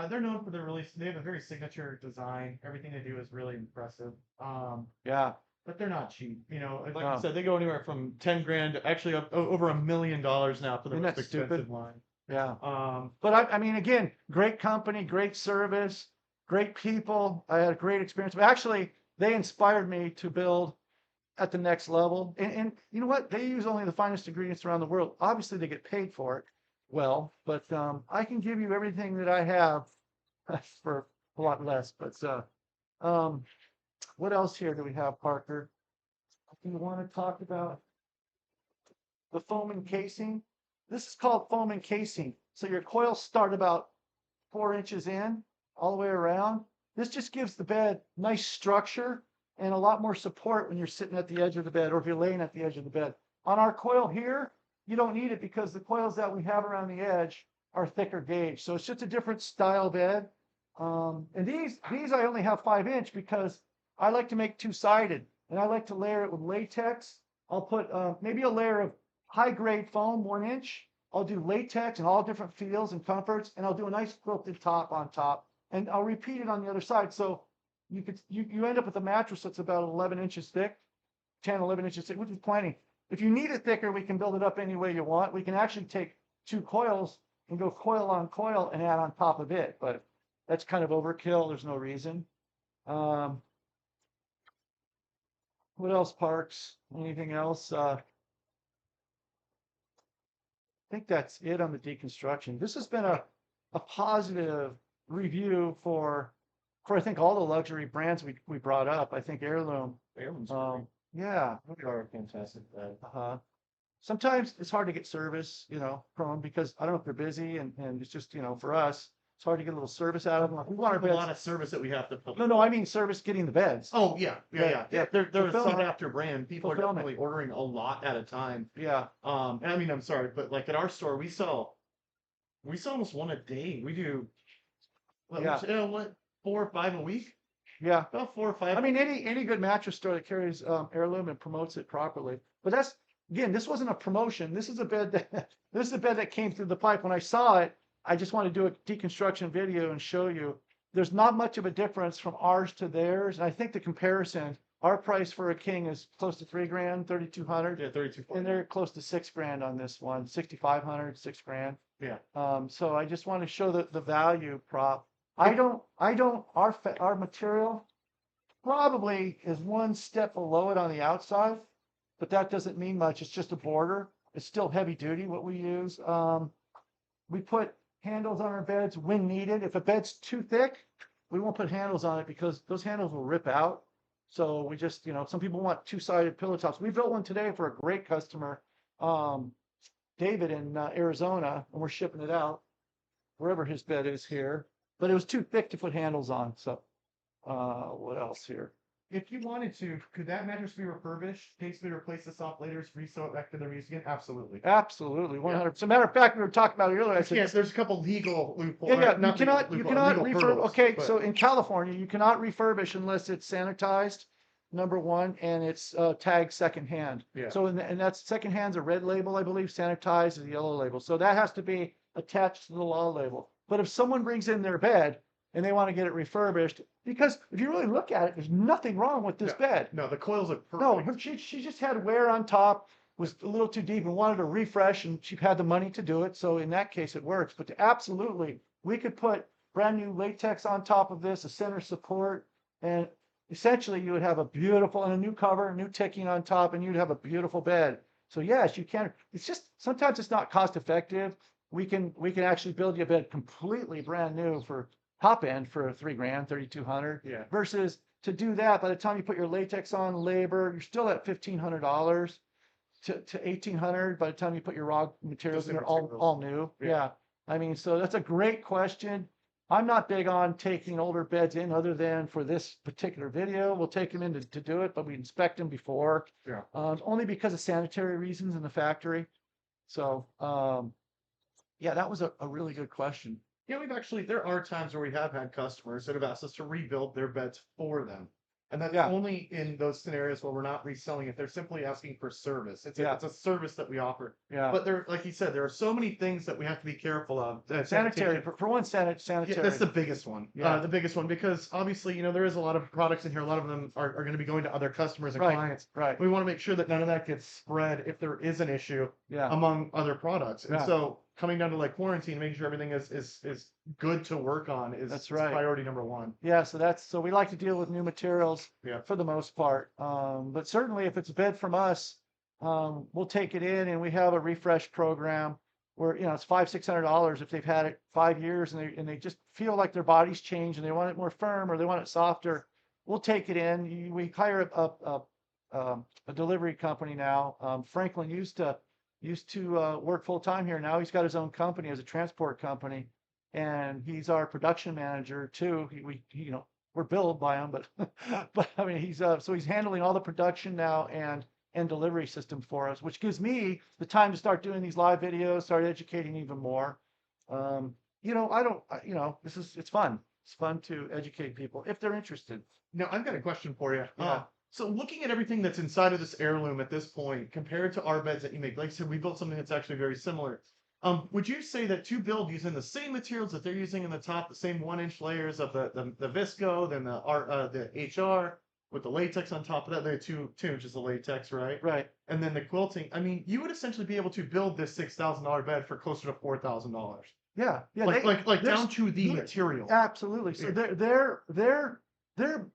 They're known for their release. They have a very signature design. Everything they do is really impressive. Yeah. But they're not cheap. You know, like No. you said, they go anywhere from 10 grand to actually up over $1 million now for the Isn't most that expensive stupid? line. Yeah. Um, But I mean, again, great company, great service, great people. I had a great experience. But actually, they inspired me to build at the next level. And you know what? They use only the finest ingredients around the world. Obviously, they get paid for it well, but I can give you everything that I have for a lot less. But what else here do we have, Parker? Do you want to talk about the foam encasing? This is called foam encasing. So your coils start about 4 inches in, all the way around. This just gives the bed nice structure and a lot more support when you're sitting at the edge of the bed or if you're laying at the edge of the bed. On our coil here, you don't need it because the coils that we have around the edge are thicker gauge. So it's just a different style bed. And these I only have 5-inch because I like to make two-sided, and I like to layer it with latex. I'll put maybe a layer of high-grade foam, 1-inch. I'll do latex and all different feels and comforts, and I'll do a nice quilted top on top, and I'll repeat it on the other side. So you end up with a mattress that's about 11 inches thick, 10, 11 inches thick, which is plenty. If you need it thicker, we can build it up any way you want. We can actually take 2 coils and go coil on coil and add on top of it, but that's kind of overkill. There's no reason. What else, Parks? Anything else? I think that's it on the deconstruction. This has been a positive review for I think all the luxury brands we brought up. I think Heirloom. Heirloom's great. Yeah. We are a fantastic bed. Sometimes it's hard to get service, from them because I don't know if they're busy and it's just, for us, it's hard to get a little service out of them. We want our a lot beds. of service that we have to fulfill. No, I mean service getting the beds. Oh, yeah. They're a Fulfillment. sought after brand. People are Fulfillment. definitely ordering a lot at a time. Yeah. And I mean, I'm sorry, but like at our store, we sell almost one a day. We do, Yeah. 4 or 5 a week? Yeah. About 4 or 5. I mean, any good mattress store that carries Heirloom and promotes it properly. But this wasn't a promotion. This is a bed that came through the pipe. When I saw it, I just want to do a deconstruction video and show you. There's not much of a difference from ours to theirs. And I think the comparison, our price for a king is close to $3,000, 3,200. Yeah, 32. And they're close to $6,000 on this one, 6,500, $6,000. Yeah. So I just want to show the value prop. Our material probably is one step below it on the outside, but that doesn't mean much. It's just a border. It's still heavy duty what we use. We put handles on our beds when needed. If a bed's too thick, we won't put handles on it because those handles will rip out. So we just, some people want two-sided pillow tops. We built one today for a great customer, David in Arizona, and we're shipping it out wherever his bed is here. But it was too thick to put handles on. So what else here? If you wanted to, could that mattress be refurbished, basically replace the soft laters, resew it back to their use again? Absolutely. Absolutely, 100%. As a matter of fact, we were talking about it earlier. I said, Yes, there's a couple legal loopholes. yeah, not you cannot legal refurbish. hurdles, Okay, but- so in California, you cannot refurbish unless it's sanitized, number one, and it's tagged secondhand. Yeah. So and that's secondhand's a red label, I believe. Sanitized is a yellow label. So that has to be attached to the law label. But if someone brings in their bed and they want to get it refurbished, because if you really look at it, there's nothing wrong with this bed. No, the coils look perfect. No, she just had wear on top, was a little too deep and wanted to refresh, and she had the money to do it. So in that case, it works. But absolutely, we could put brand new latex on top of this, a center support, and essentially you would have a beautiful, and a new cover, new ticking on top, and you'd have a beautiful bed. So yes, you can. It's just, sometimes it's not cost effective. We can actually build you a bed completely brand new for top end for $3,000, 3,200. Yeah. Versus to do that, by the time you put your latex on, labor, you're still at $1,500 to $1,800 by the time you put your raw materials Just in, the they're all materials. new. Yeah. Yeah. I mean, so that's a great question. I'm not big on taking older beds in other than for this particular video. We'll take them in to do it, but we inspect them before. Yeah. Only because of sanitary reasons in the factory. So, yeah, that was a really good question. Yeah, there are times where we have had customers that have asked us to rebuild their beds for them. And that's Yeah. only in those scenarios where we're not reselling it. They're simply asking for service. It's a service that we offer. Yeah. But like you said, there are so many things that we have to be careful of. Sanitary, for one, sanitary. Yeah, that's the biggest one. Yeah. The biggest one, because obviously, there is a lot of products in here. A lot of them are going to be going to other customers and Right. clients. Right. We want to make sure that none of that gets spread if there is an issue Yeah. among other products. And Yeah. so coming down to like quarantine, making sure everything is good to work on is right. priority number one. Yeah, so we like to deal with new materials Yeah. for the most part. But certainly if it's a bed from us, we'll take it in, and we have a refresh program where, it's $500-600 if they've had it 5 years and they just feel like their body's changed and they want it more firm or they want it softer. We'll take it in. We hire a delivery company now. Franklin used to work full time here. Now he's got his own company as a transport company, and he's our production manager too. We're billed by him, but but I mean he's so he's handling all the production now and and delivery system for us, which gives me the time to start doing these live videos, start educating even more. You know, it's fun. It's fun to educate people if they're interested. Now, I've got a question for you. Yeah. So looking at everything that's inside of this heirloom at this point, compared to our beds that you make, like I said, we built something that's actually very similar. Would you say that to build using the same materials that they're using in the top, the same 1-inch layers of the visco, then the HR with the latex on top of that, the two inches of latex, right? Right. And then the quilting. I mean, you would essentially be able to build this $6,000 bed for closer to $4,000. Yeah. Yeah. Like there's- down to the material. Absolutely. So Yeah. their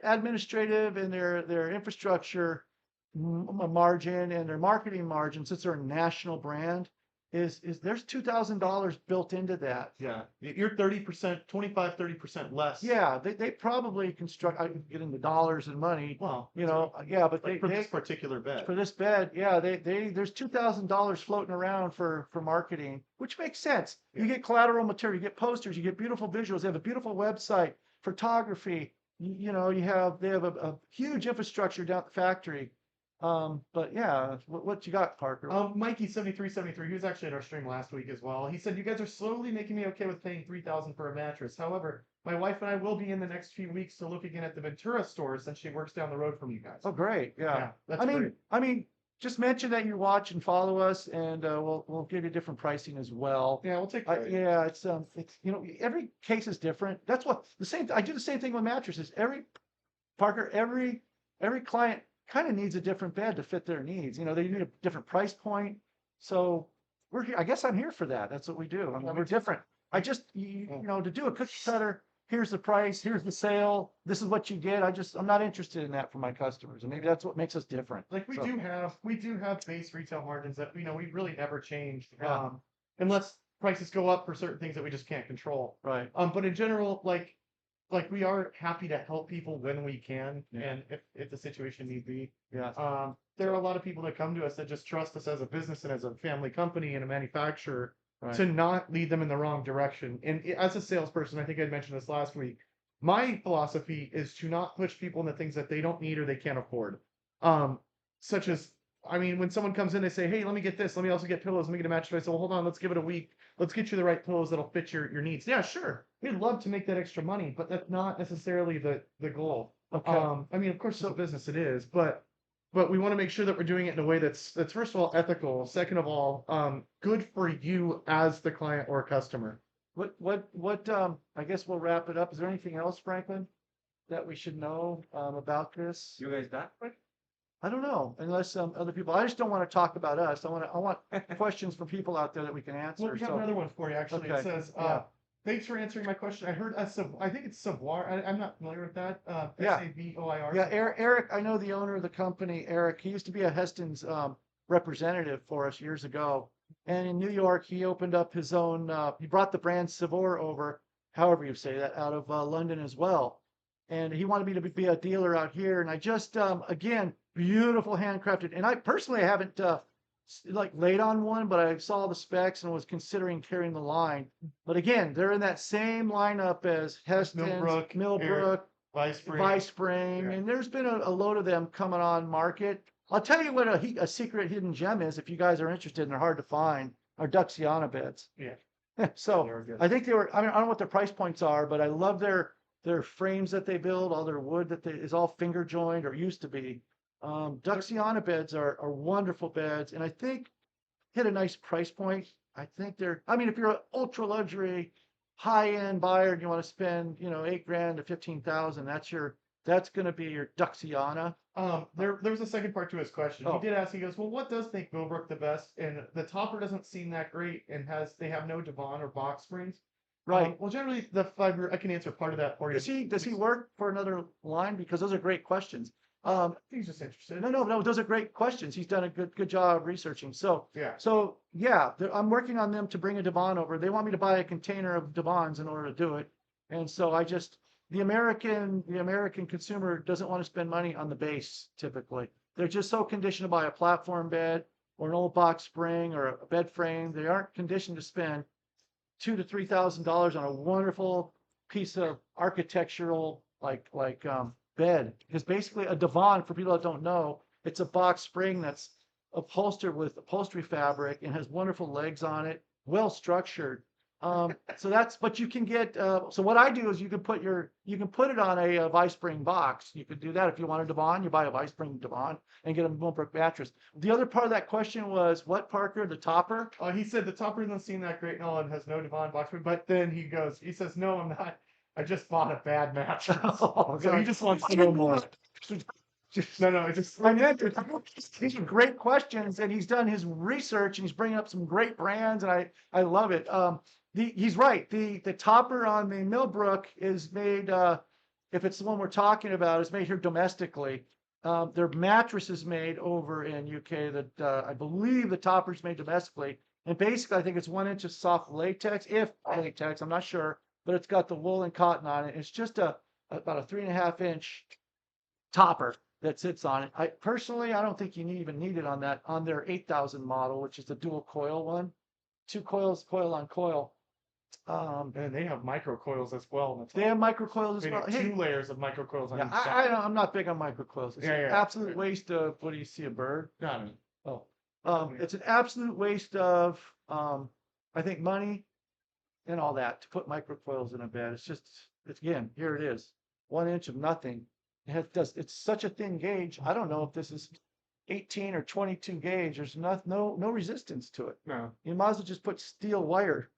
administrative and their infrastructure margin and their marketing margin, since they're a national brand, is there's $2,000 built into that. Yeah, you're 30%, 25-30% less. Yeah, they probably construct. I can get into dollars and money. Well, You know, yeah, but like for this particular bed. for this bed, yeah, there's $2,000 floating around for marketing, which makes sense. You get collateral material, you get posters, you get beautiful visuals. They have a beautiful website, photography. You know, they have a huge infrastructure down at the factory. But yeah, what you got, Parker? Mikey 7373, he was actually at our stream last week as well. He said, "You guys are slowly making me okay with paying $3,000 for a mattress. However, my wife and I will be in the next few weeks to look again at the Ventura store since she works down the road from you guys." Oh, great. Yeah. That's great. I mean, just mention that you watch and follow us, and we'll give you different pricing as well. Yeah, we'll take care of it. Yeah, it's you know, every case is different. That's what I do the same thing with mattresses. Every client kind of needs a different bed to fit their needs. You know, they need a different price point. So we're here. I guess I'm here for that. That's what we do. I mean, we're different. You know, to do a cookie cutter, here's the price, here's the sale, this is what you get. I'm not interested in that for my customers. And maybe that's what makes us different. Like we So, do have base retail margins that we really never change. Yeah. Unless prices go up for certain things that we just can't control. right. But in general, like we are happy to help people when we can, Yeah. and if the situation need be. Yeah. There are a lot of people that come to us that just trust us as a business and as a family company and a manufacturer Right. to not lead them in the wrong direction. And as a salesperson, I think I mentioned this last week. My philosophy is to not push people into things that they don't need or they can't afford. Such as, I mean, when someone comes in, they say, "Hey, let me get this. Let me also get pillows. Let me get a mattress." I say, "Well, hold on. Let's give it a week. Let's get you the right pillows that'll fit your needs." Yeah, sure. We'd love to make that extra money, but that's not necessarily the goal. Okay. I mean, of course, it's a business, it is, but we want to make sure that we're doing it in a way that's first of all ethical, second of all, good for you as the client or customer. I guess we'll wrap it up. Is there anything else, Franklin, that we should know about this? You guys done? I don't know, unless other people. I just don't want to talk about us. I want questions from people out there that we can answer. Well, we have So, another one for you, actually. Okay, It says, yeah. "Thanks for answering my question. I heard I think it's Savoir. I'm not familiar with that. Yeah. SAVOIR. yeah, Eric. I know the owner of the company, Eric. He used to be a Heston's representative for us years ago. And in New York, he opened up his own. He brought the brand Savoir over, however you say that, out of London as well. And he wanted me to be a dealer out here. And I just, again, beautiful handcrafted. And I personally haven't like laid on one, but I saw the specs and was considering carrying the line. But again, they're in that same lineup as Heston's, Millbrook, Vice Spring, Yeah. and there's been a load of them coming on market. I'll tell you what a secret hidden gem is if you guys are interested and they're hard to find, are Duxiana beds. Yeah. So They're good. I think I mean, I don't know what their price points are, but I love their frames that they build, all their wood is all finger joined or used to be. Duxiana beds are wonderful beds, and I think hit a nice price point. I think I mean, if you're an ultra luxury, high end buyer and you want to spend, you know, $8,000 to $15,000, that's going to be your Duxiana. There was a second part to his question. Oh. He did ask, he goes, "Well, what does make Millbrook the best?" And the topper doesn't seem that great and they have no divan or box springs. Right. Well, generally the fiber, I can answer part of that for you. Does he work for another line? Because those are great questions. He's just interested. No, those are great questions. He's done a good job researching. So Yeah. I'm working on them to bring a divan over. They want me to buy a container of divans in order to do it. And so the American consumer doesn't want to spend money on the base typically. They're just so conditioned to buy a platform bed or an old box spring or a bed frame. They aren't conditioned to spend $2,000 to $3,000 on a wonderful piece of architectural bed. Because basically a divan, for people that don't know, It's a box spring that's upholstered with upholstery fabric and has wonderful legs on it, well structured. But you can get, so what I do is you can put it on a vice spring box. You could do that if you want a divan, you buy a vice spring divan and get a Millbrook mattress. The other part of that question was what, Parker, the topper? He said the topper doesn't seem that great and all and has no divan box spring, but then he says, no, I'm not. I just bought a bad mattress. So he just wants to know more. No, it just. I meant these are great questions, and he's done his research, and he's bringing up some great brands, and I love it. He's right. The topper on the Millbrook is made, if it's the one we're talking about, is made here domestically. Their mattress is made over in UK. That I believe the topper is made domestically, and basically I think it's 1 inch of soft latex, if latex. I'm not sure, but it's got the wool and cotton on it. It's just about a 3.5 inch topper that sits on it. I don't think you even need it on their 8000 model, which is the dual coil one, 2 coils, coil on coil. And they have microcoils as well. They have microcoils as Maybe well. 2 layers of microcoils on Yeah, each side. I'm not big on microcoils. It's an absolute waste of, what do you see, a bird? No. It's an absolute waste of, I think, money and all that to put microcoils in a bed. It's again, here it is, 1 inch of nothing. It's such a thin gauge. I don't know if this is 18 or 22 gauge. There's no resistance to it. No. You might as well just put steel wire.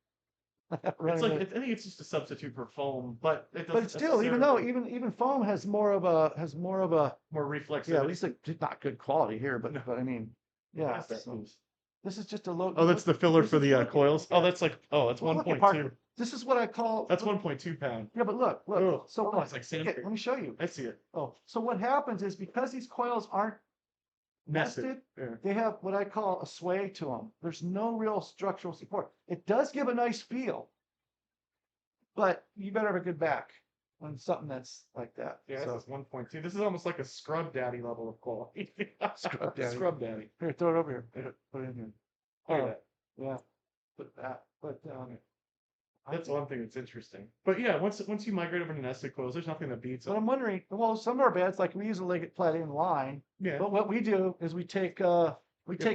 It's like, I think it's just a substitute for foam, but it doesn't. But still, even though even foam has more of a more reflexivity. yeah, at least like not good quality here, but I mean, yeah. That's that so moves. this is just a low. Oh, that's the filler this for is the look- coils. yeah. Oh, that's like, that's Well, look at 1.2. Parker. This is what I call. That's 1.2 pound. Yeah, but look. Oh, So oh, it's like sandpaper. let me show you. I see it. Oh, so what happens is because these coils aren't nested, Yeah. they have what I call a sway to them. There's no real structural support. It does give a nice feel, but you better have a good back on something that's like that. Yeah, So, this is 1.2. This is almost like a scrub daddy level of quality. Scrub daddy. Scrub daddy. here, throw it over here. Put it in here. Look at Oh, that. yeah. Put that. But That's one thing that's interesting. But yeah, once you migrate over to nested coils, there's nothing that beats but it. I'm wondering. Well, some of our beds, like we use a leg plait in line. Yeah. But what we do is we take Yeah,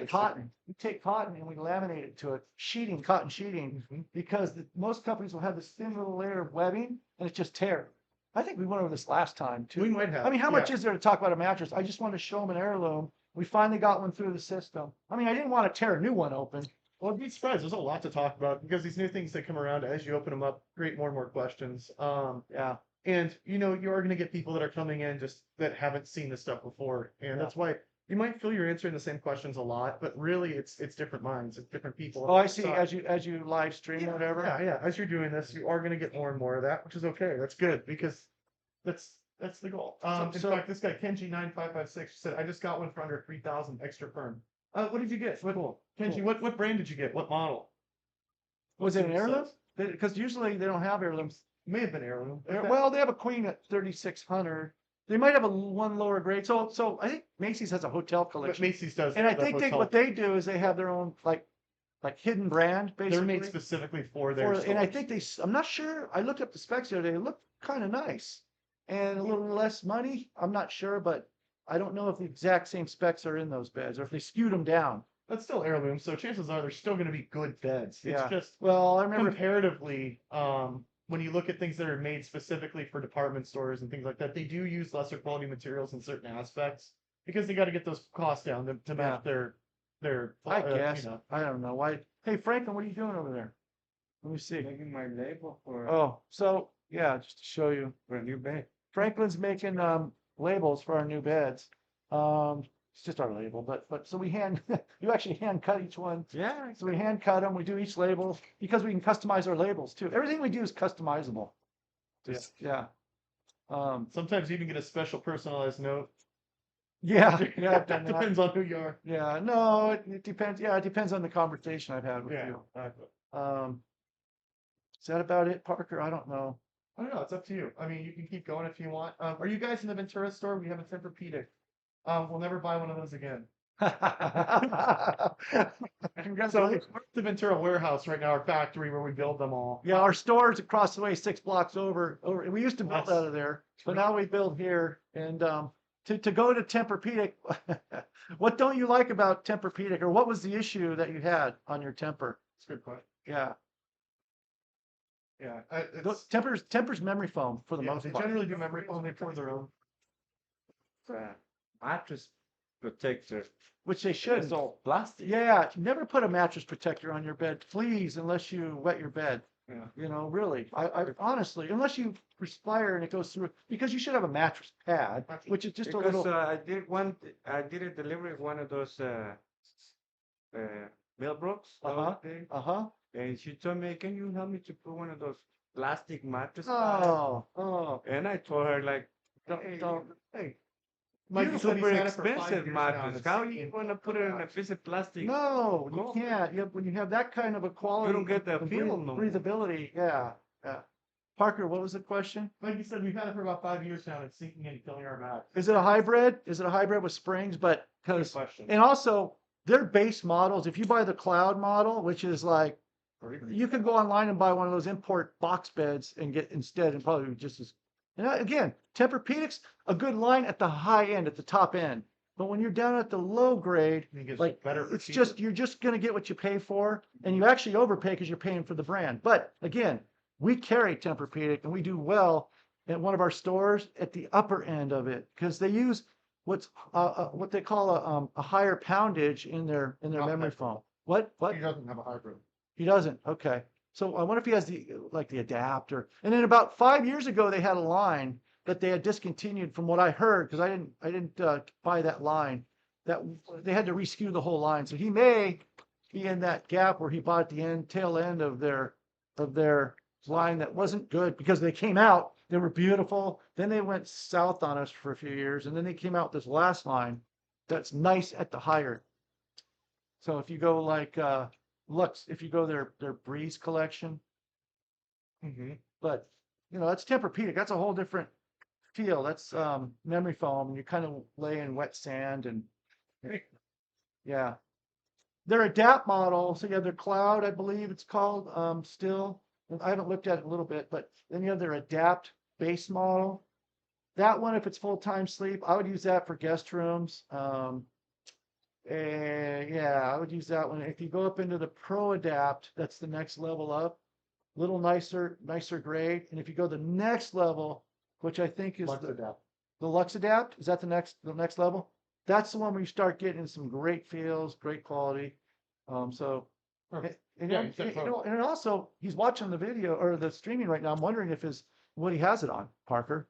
cotton. We take cotton and we laminate it to it, cotton sheeting, Mhm. because most companies will have this thin little layer of webbing and it just tears. I think we went over this last time too. We might have. I mean, how much yeah. is there to talk about a mattress? I just want to show them an heirloom. We finally got one through the system. I mean, I didn't want to tear a new one open. Well, I'd be surprised. There's a lot to talk about because these new things that come around as you open them up create more and more questions. Yeah. And you are going to get people that are coming in just that haven't seen this stuff before, and Yeah. that's why you might feel you're answering the same questions a lot, but really it's different minds, it's different people. Oh, I see. So- As you live stream yeah, or whatever. Yeah. As you're doing this, you are going to get more and more of that, which is okay. That's good because that's the goal. In fact, this guy Kenji9556 said, "I just got one for under 3,000 extra firm." What did you get? Cool. Kenji, Cool. what brand did you get? What model? Was it an What's the heirloom? size? Because usually they don't have heirlooms. May have been heirloom. Well, they have a queen at 3,600. They might have one lower grade. So I think Macy's has a hotel But collection. Macy's does. And I have that think hotel. what they do is they have their own like hidden brand basically. They're made specifically for their And I stores. think I'm not sure. I looked up the specs the other day. They look kind of nice and a little less money. I'm not sure, but I don't know if the exact same specs are in those beds or if they skewed them down. That's still heirloom, so chances are they're still going to be good beds. It's Yeah. just Well, I remember. comparatively, when you look at things that are made specifically for department stores and things like that, they do use lesser quality materials in certain aspects because they got to get those costs down to match their. I guess. I don't know why. Hey, Franklin, what are you doing over there? Let me see. Making my label for Oh, so yeah, just to show you. a new bed. Franklin's making labels for our new beds. It's just our label, but so we you actually hand cut each one. Yeah. So we hand cut them. We do each label because we can customize our labels too. Everything we do is customizable. Just, yeah. Sometimes you even get a special personalized note. Yeah. Yeah. I've done that. Depends on who you are. Yeah. No, it depends. Yeah, it depends on the conversation I've had with you. Is that about it, Parker? I don't know. I don't know. It's up to you. I mean, you can keep going if you want. Are you guys in the Ventura store? We have a Tempur-Pedic. We'll never buy one of those again. So Congratulations. we're at the Ventura warehouse right now, our factory where we build them all. Yeah, our store is across the way, 6 blocks over. We used to build Nice. out of there, but now we build here. And to go to Tempur-Pedic, what don't you like about Tempur-Pedic, or what was the issue that you had on your Tempur? It's a good question. Yeah, Yeah, Tempur's memory foam for the yeah, most they part, generally do memory foam. They pour their own. Mattress protector. which they It's shouldn't. all plastic. Yeah, never put a mattress protector on your bed, please, unless you wet your bed. Yeah. You know, really, I honestly, unless you perspire and it goes through, because you should have a mattress pad, which is just a Because little. I did a delivery of one of those Millbrooks the Uh-huh. other day, Uh-huh. and she told me, "Can you help me to put one of those plastic mattress Oh. And I told her like, Don't. Hey, Mike, you "It's said he's super had it for 5 expensive years now, and mattress. it's How are you stinking. gonna put it in a piece of plastic? No, you No. can't. When you have that kind of a quality. You don't get that and feel no more. breathability. Yeah. Parker, what was the question? Like you said, we've had it for about 5 years now, and it's sinking and killing our back. Is it a hybrid? Is it a hybrid with springs? But Good because, question. and also their base models, if you buy the cloud model, which is like, you could go online and buy one of those import box beds and get instead, and probably just as. And again, Tempur-Pedic's a good line at the high end, at the top end. But when you're down at the low grade, It gets like better for it's cheaper. just, you're just gonna get what you pay for, and you actually overpay because you're paying for the brand. But again, we carry Tempur-Pedic and we do well at one of our stores at the upper end of it because they use what they call a higher poundage in their Not memory hybrid. foam. What? He doesn't have a hybrid. He doesn't. Okay. So I wonder if he has the adapter. And then about 5 years ago, they had a line that they had discontinued, from what I heard, because I didn't buy that line. That they had to reskew the whole line. So he may be in that gap where he bought the tail end of their line that wasn't good, because they came out, they were beautiful. Then they went south on us for a few years, and then they came out with this last line that's nice at the higher. So if you go like Lux, if you go their Breeze collection, Mm-hmm. but that's Tempur-Pedic. That's a whole different feel. That's memory foam, and you kind of lay in wet sand, and yeah. Their Adapt model, so you have their Cloud, I believe it's called, still. I haven't looked at it a little bit, but then you have their Adapt base model. That one, if it's full-time sleep, I would use that for guest rooms. Yeah, I would use that one. If you go up into the Pro Adapt, that's the next level up. Little nicer grade. And if you go the next level, which I think is the Lux Adapt, is that the next level? That's the one where you start getting some great feels, great quality. So, Perfect. and, Yeah, you said Pro. and also he's watching the video or the streaming right now. I'm wondering what he has it on, Parker.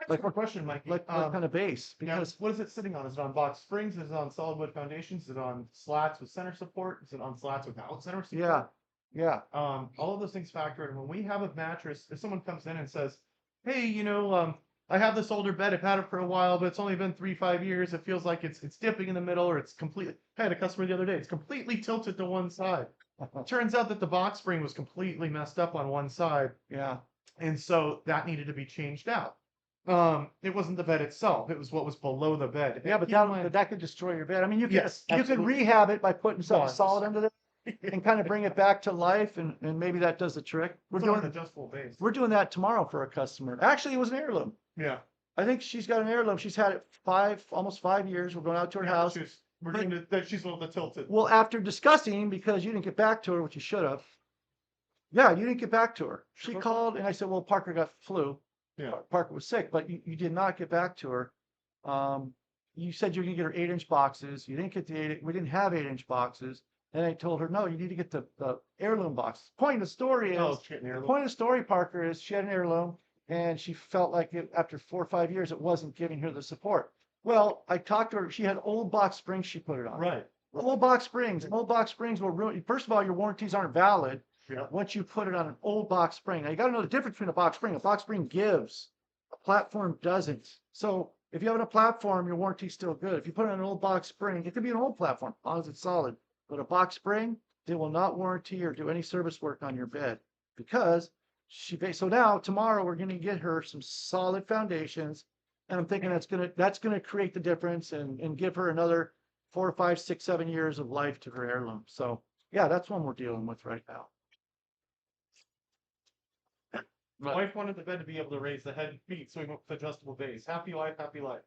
Like, what question, Mike? Like what kind of base? Now, Because what is it sitting on? Is it on box springs? Is it on solid wood foundations? Is it on slats with center support? Is it on slats without center support? yeah. All of those things factor in. When we have a mattress, if someone comes in and says, "Hey, I have this older bed. I've had it for a while, but it's only been 3-5 years. It feels like it's dipping in the middle, or it's completely." I had a customer the other day. It's completely tilted to one side. Turns out that the box spring was completely messed up on one side, Yeah. and so that needed to be changed out. It wasn't the bed itself; it was what was below the bed. Yeah, but Keep in mind- that could destroy your bed. I mean, you Yes, could absolutely. rehab it by putting something Bars. solid under there and kind of bring it back to life, and maybe that does the trick. It's on an adjustable base. We're doing that tomorrow for a customer. Actually, it was an heirloom. Yeah. I think she's got an heirloom. She's had it almost 5 years. We're going out to her house. We're doing that. She's a little bit tilted. Well, after discussing, because you didn't get back to her, which you should have. Yeah, you didn't get back to her. She called, and I said, well, Parker got flu. Yeah. Parker was sick, but you did not get back to her. You said you were gonna get her 8-inch boxes. You didn't get we didn't have 8-inch boxes. And I told her, no, you need to get the heirloom box. Point of the story is, the point of the story, Parker, is she had an heirloom, and she felt like after 4 or 5 years, it wasn't giving her the support. Well, I talked to her. She had old box springs she put it on. Right. Old box springs will ruin. First of all, your warranties aren't valid. Yeah. Once you put it on an old box spring. Now you got to know the difference between a box spring. A box spring gives, a platform doesn't. So if you have a platform, your warranty's still good. If you put it on an old box spring, it could be an old platform, as long as it's solid. But a box spring, they will not warranty or do any service work on your bed, because so now tomorrow we're going to get her some solid foundations, and I'm thinking that's going to create the difference and give her another 4, 5, 6, 7 years of life to her heirloom. So yeah, that's one we're dealing with right now. My wife wanted the bed to be able to raise the head and feet, so we went with adjustable base. Happy life, happy life.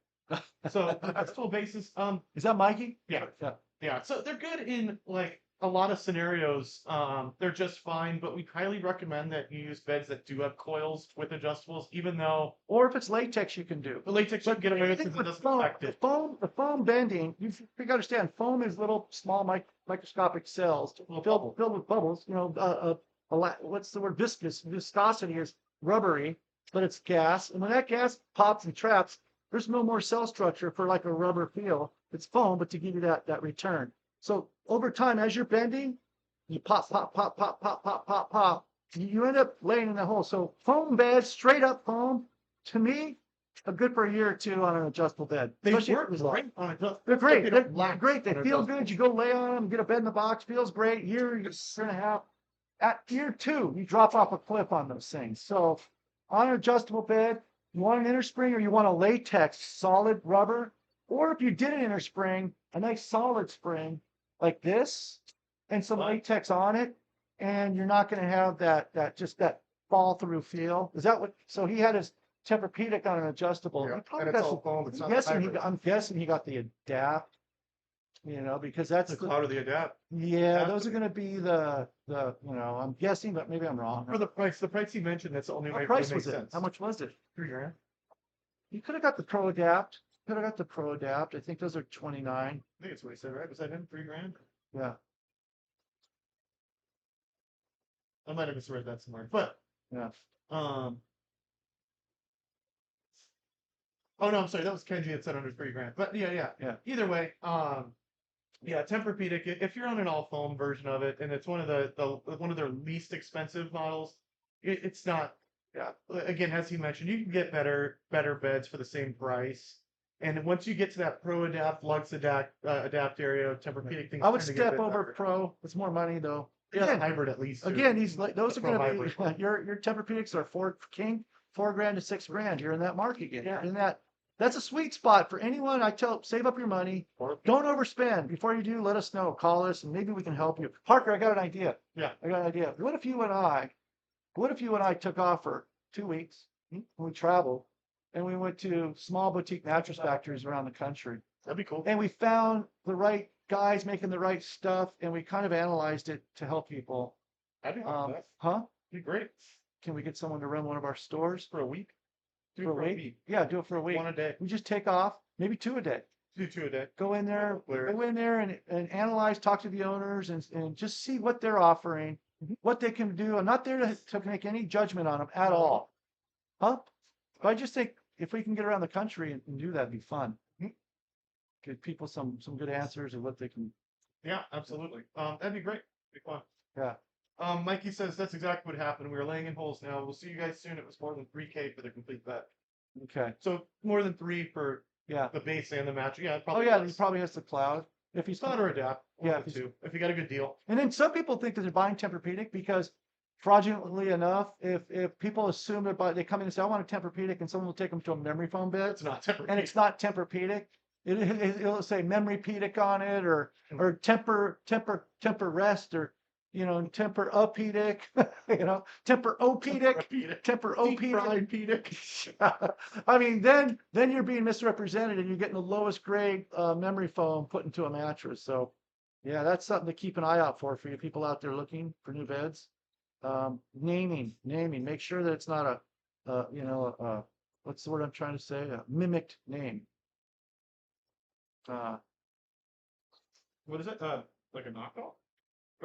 So adjustable bases, Is that Mikey? Yeah. Yeah. yeah, so they're good in like a lot of scenarios. They're just fine, but we highly recommend that you use beds that do have coils with adjustables, even though Or if it's latex, you can do. the latex you can get away with I think because it with doesn't foam, affect the it. foam, the foam bending, you got to understand, foam is little small microscopic cells filled with bubbles. You know, what's the word? Viscosity is rubbery, but it's gas. And when that gas pops and traps, there's no more cell structure for like a rubber feel. It's foam, but to give you that return. So over time, as you're bending, you pop, pop, pop, pop, pop, pop, pop, pop. You end up laying in the hole. So foam beds, straight up foam, to me, are good for a year or two on an adjustable bed. They Especially if work it was long. great on adjustable. They're great. They're lax great. They on feel adjustable. good. You go lay on them, get a bed in the box, feels great. Year and a half. At year two, you drop off a cliff on those things. So on an adjustable bed, you want an inner spring or you want a latex solid rubber, or if you did an inner spring, a nice solid spring like this, and some latex on it, and you're not going to have that fall through feel. Is that what? So he had his Tempur-Pedic on an adjustable. Yeah, He probably and it's got all foam. It's I'm not guessing hybrid. I'm guessing he got the Adapt, you know, because that's The cloud of the adapt. yeah, Have those to are going to be the you know, I'm guessing, but maybe I'm wrong. For the price he mentioned, that's the only way What it price really was makes it? sense. How much was it? $3,000. You could have got the Pro Adapt. Could have got the Pro Adapt. I think those are 29. I think that's what he said, right? Was that him? $3,000? Yeah. I might have misread that somewhere. But Yeah. Oh no, I'm sorry. That was Kenji that said under $3,000. But yeah. Either way, yeah, Tempur-Pedic. If you're on an all foam version of it, and it's one of one of their least expensive models, it's not. Yeah, again, as he mentioned, you can get better beds for the same price. And once you get to that Pro Adapt, Lux Adapt area, Tempur-Pedic things. I would tend to get a step bit over better. Pro. It's more money though. Yeah, Again, hybrid at least. too. again, these those The are Pro going to be hybrid. your Tempur-Pedics are $4,000 to $6,000. You're in that market again. Yeah. In that's a sweet spot for anyone. I tell, save up your money. Don't overspend. Before you do, let us know. Call us, and maybe we can help you. Parker, I got an idea. Yeah. I got an idea. What if you and I took off for 2 weeks and we traveled and we went to small boutique mattress factories around the country That'd be cool. and we found the right guys making the right stuff and we kind of analyzed it to help people. I'd be happy with that. Huh? Be great Can we get someone to run one of our stores for a week. Do it for for a week? Yeah, do it for a week. One a day. We just take off, maybe 2 a day. Do 2 a day. Go in there, Clear it. and analyze, talk to the owners and just see what they're offering, what they can do. I'm not there to make any judgment on them at all. Huh? But I just think if we can get around the country and do that, it'd be fun. Give people some good answers of what they can. Yeah, absolutely. That'd be great. Be fun. Yeah. Mikey says that's exactly what happened. We were laying in holes now. We'll see you guys soon. It was more than $3,000 for the complete bed. Okay. So more than 3 for Yeah. the base and the mattress. Yeah, it Oh probably yeah, was. he probably has the cloud. If he's Cloud or adapt. Yeah, Yeah, two. If you got a good deal. And then some people think that they're buying Tempur-Pedic because fraudulently enough, if people assume they come in and say, I want a Tempur-Pedic, and someone will take them to a memory foam bed, It's not temporary. and it's not Tempur-Pedic. It'll say memory Pedic on it, or Temper Rest, or Tempur-Pedic, Tempur-Opedic, Tempur-Opedic. I mean, then you're being misrepresented, and you're getting the lowest grade memory foam put into a mattress. So, yeah, that's something to keep an eye out for you people out there looking for new beds. Naming. Make sure that it's not what's the word I'm trying to say? A mimicked name. What is it? Like a knockoff?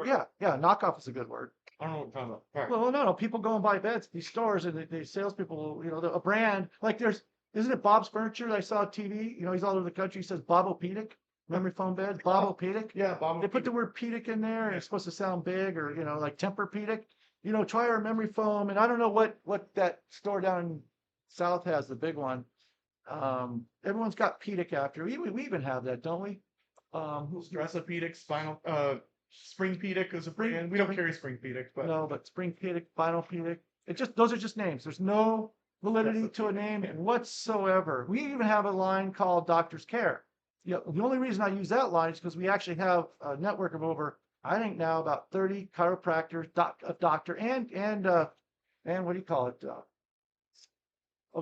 Yeah, knockoff is a good word. I don't know what you're talking about. All right. Well, no, people go and buy beds at these stores, and the salespeople, a brand like isn't it Bob's Furniture? I saw on TV. He's all over the country. He says Bobopedic memory foam bed. Bobopedic. Yeah, Bob. They put the word pedic in there, and it's supposed to sound big, or like Tempur-Pedic. Try our memory foam, and I don't know what that store down south has, the big one. Everyone's got Pedic after. We even have that, don't we? Stressopedic, Spring-Pedic is a brand. We don't carry Spring-Pedic, but No, but Spring-Pedic, Vinyl-Pedic. Those are just names. There's no validity to a name whatsoever. We even have a line called Doctor's Care. The only reason I use that line is because we actually have a network of over, I think now, about 30 chiropractors, doctor and what do you call it?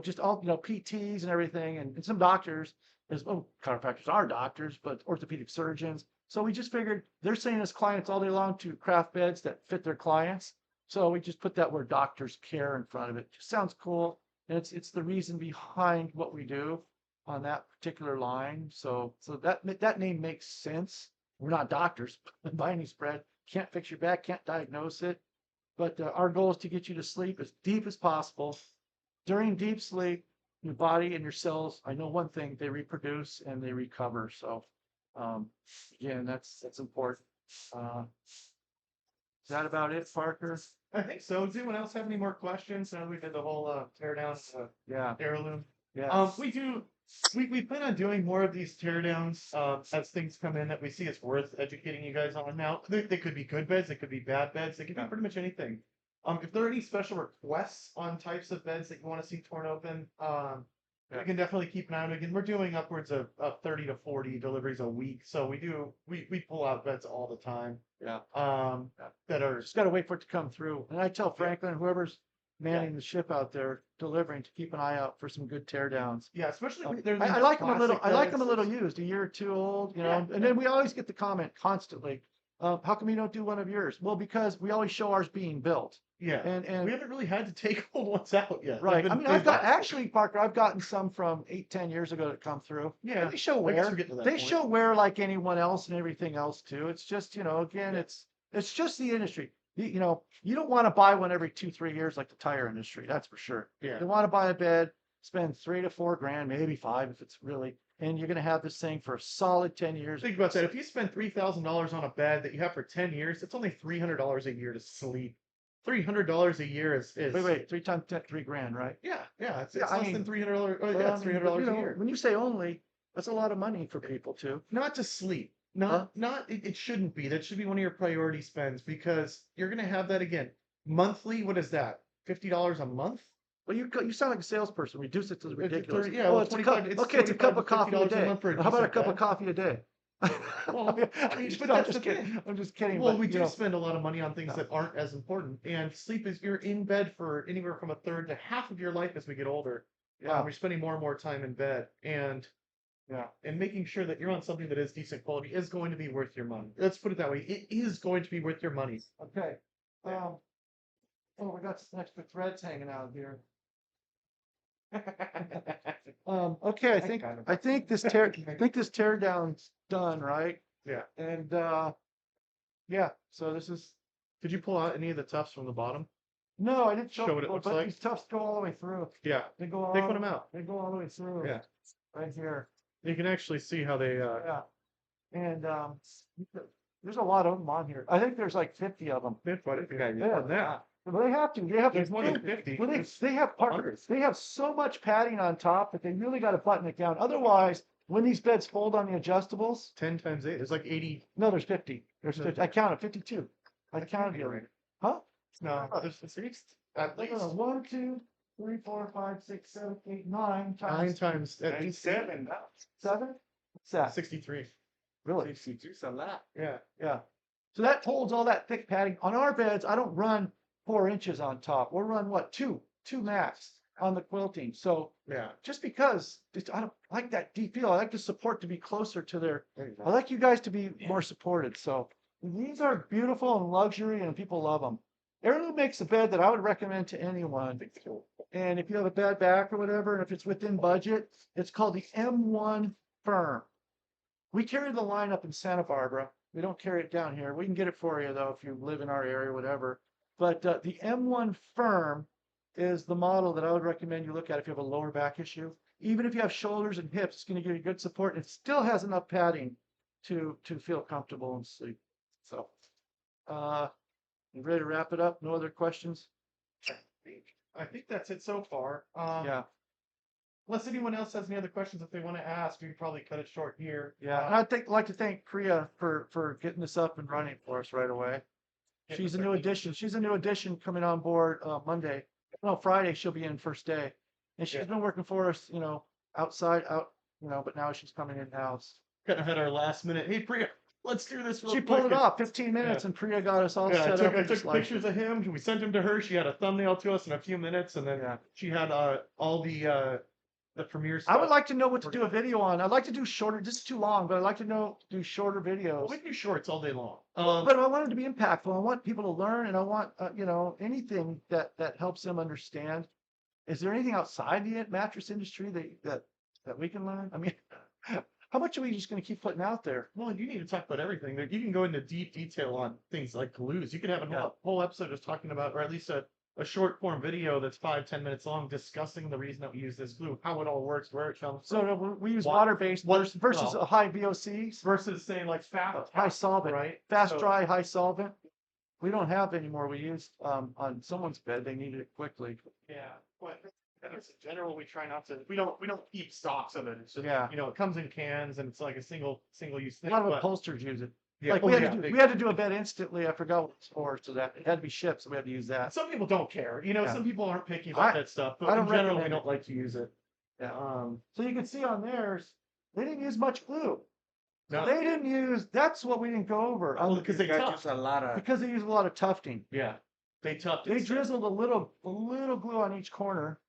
just all, PTs and everything, and some doctors, chiropractors are doctors, but orthopedic surgeons. So we just figured they're saying as clients all day long to craft beds that fit their clients. So we just put that word doctors care in front of it. Just sounds cool. And it's the reason behind what we do on that particular line. So that name makes sense. We're not doctors by any spread. Can't fix your back, can't diagnose it. But our goal is to get you to sleep as deep as possible. During deep sleep, your body and your cells, I know one thing, they reproduce and they recover. So again, that's important. Is that about it, Parker? I think so. Does anyone else have any more questions? Now that we did the whole teardown Yeah. heirloom. Yeah. We plan on doing more of these teardowns as things come in that we see it's worth educating you guys on. Now they could be good beds, they could be bad beds, they could be pretty much anything. If there are any special requests on types of beds that you want to see torn open, we can definitely keep an eye on it. Again, we're doing upwards of 30 to 40 deliveries a week, so we pull out beds all the time. Yeah. That are Just got to wait for it to come through. And I tell Franklin, whoever's manning the ship out there delivering, to keep an eye out for some good teardowns. yeah, especially I like them a little. I like them a beds. little used, a year or two old, Yeah. And then we always get the comment constantly, how come you don't do one of yours? Well, because we always show ours being built. Yeah, And we haven't really had to take old ones out yet. right. They've I been- mean, they've I've got lasted. actually, Parker, I've gotten some from 8, 10 years ago that come through. Yeah, And they show I guess wear. we're getting to that They point. show wear like anyone else and everything else too. It's just, again, it's just the industry. You don't want to buy one every 2, 3 years like the tire industry. That's for sure. Yeah. You want to buy a bed, spend $3 to $4 grand, maybe 5 if it's really, and you're going to have this thing for a solid 10 years. Think about that. If you spend $3,000 on a bed that you have for 10 years, it's only $300 a year to sleep. $300 a year is Wait, 3 times 10, 3 grand, right? yeah. It's Yeah, I less mean, than $300. Oh, Well, yeah, I it's mean, $300 but, a year. when you say only, that's a lot of money for people too. Not to sleep. Huh? It shouldn't be. That should be one of your priority spends because you're gonna have that again. Monthly, what is that? $50 a month? Well, you sound like a salesperson. Reduce it to the It's ridiculous. 30 yeah, Oh, well, it's a 25 cup. it's Okay, it's a cup of coffee a $50 a day. month for a How about a decent cup of bed. coffee a day? Well, I mean, but No, I'm that's just the kidding. thing. I'm just kidding. Well, but, we you do know, spend a lot of money on things that aren't as important, and sleep is you're in bed for anywhere from a third to half of your life as we get older. Yeah. We're spending more and more time in bed, and making sure that you're on something that is decent quality is going to be worth your money. Let's put it that way. It is going to be worth your money. Okay. We got some extra threads hanging out here. Okay, I think this tear down's done, right? Yeah. And so this is Did you pull out any of the tufts from the bottom? no, I didn't Show what it looks but like? these tufts go all the way through. Yeah. They go all Take one of them out. They go all the way through. Yeah. Right here. You can actually see how they. Yeah. And there's a lot of them on here. I think there's like 50 of them. They're quite a few. Yeah. More than that. Well, they have to. They have There's to. more than 50. Well, There's they have hundreds. They have so much padding on top that they really got to button it down. Otherwise, when these beds fold on the adjustables, 10 times 8. There's like 80. no, there's 50. There's 50. I counted 52. I counted You're it. right. Huh? No, there's at least. At No, least. no, no. 1, 2, 3, 4, 5, 6, 7, 8, 9 9 times times at And least 7, 7. What's that? 63. Really? 62's a lot. Yeah. Yeah. So that holds all that thick padding. On our beds, I don't run 4 inches on top. We'll run what? 2 max on the quilting. So Yeah. just because I don't like that deep feel, I like the support to be closer to their. There you go. I like you guys to be more supported. So these are beautiful and luxury, and people love them. Heirloom makes a bed that I would recommend to anyone. And if you have a bad back or whatever, and if it's within budget, it's called the M1 Firm. We carry the line up in Santa Barbara. We don't carry it down here. We can get it for you though if you live in our area, whatever. But the M1 Firm is the model that I would recommend you look at if you have a lower back issue. Even if you have shoulders and hips, it's going to give you good support. And it still has enough padding to feel comfortable and sleep. So, you ready to wrap it up? No other questions? I think that's it so far. Yeah. Unless anyone else has any other questions that they want to ask, we can probably cut it short here. Yeah, and I'd like to thank Priya for getting this up and running for us right away. She's a new addition. She's a new addition coming on board Monday. No, Friday she'll be in first day, and she's been working for us, outside, but now she's coming in house. Kind of had our last minute. Hey, Priya, let's do this real She quick. pulled it off 15 minutes and Priya got us all Yeah, set up. I and took just like- pictures of him. We sent him to her. She had a thumbnail to us in a few minutes, and then Yeah. she had all the premiere stuff. I would like to know what to do a video on. I'd like to do shorter. This is too long, but I'd like to know do shorter videos. We can do shorts all day long. But I want it to be impactful. I want people to learn, and I want anything that helps them understand. Is there anything outside the mattress industry that we can learn? I mean, how much are we just going to keep putting out there? Well, you need to talk about everything. You can go into deep detail on things like glues. You could have a whole episode just talking about, or at least a short form video that's 5-10 minutes long, discussing the reason that we use this glue, how it all works, where it comes from. So we use What- water-based what- versus well- a high VOC, Versus saying like fast, high solvent, right? fast So- dry, high solvent. We don't have anymore. We used on someone's bed. They needed it quickly. Yeah, but I guess in general, we try not to. We don't keep stocks of it. It's just Yeah. it comes in cans and it's like a single use A thing. lot of but- upholsters use it. Yeah, Like oh, we had yeah, to do, big- we had to do a bed instantly. I forgot what it's for, so that it had to be shipped, so we had to use that. Some people don't care. Yeah. Some people aren't picky about that stuff. But I don't in general, we recommend don't like to use it. Yeah. Um, So you can see on theirs, they didn't use much glue. no, They didn't use. That's what we didn't go over. Well, because they Guys tough. use a lot of. Because they use a lot of tufting. Yeah, they toughed it. They drizzled a little glue on each corner,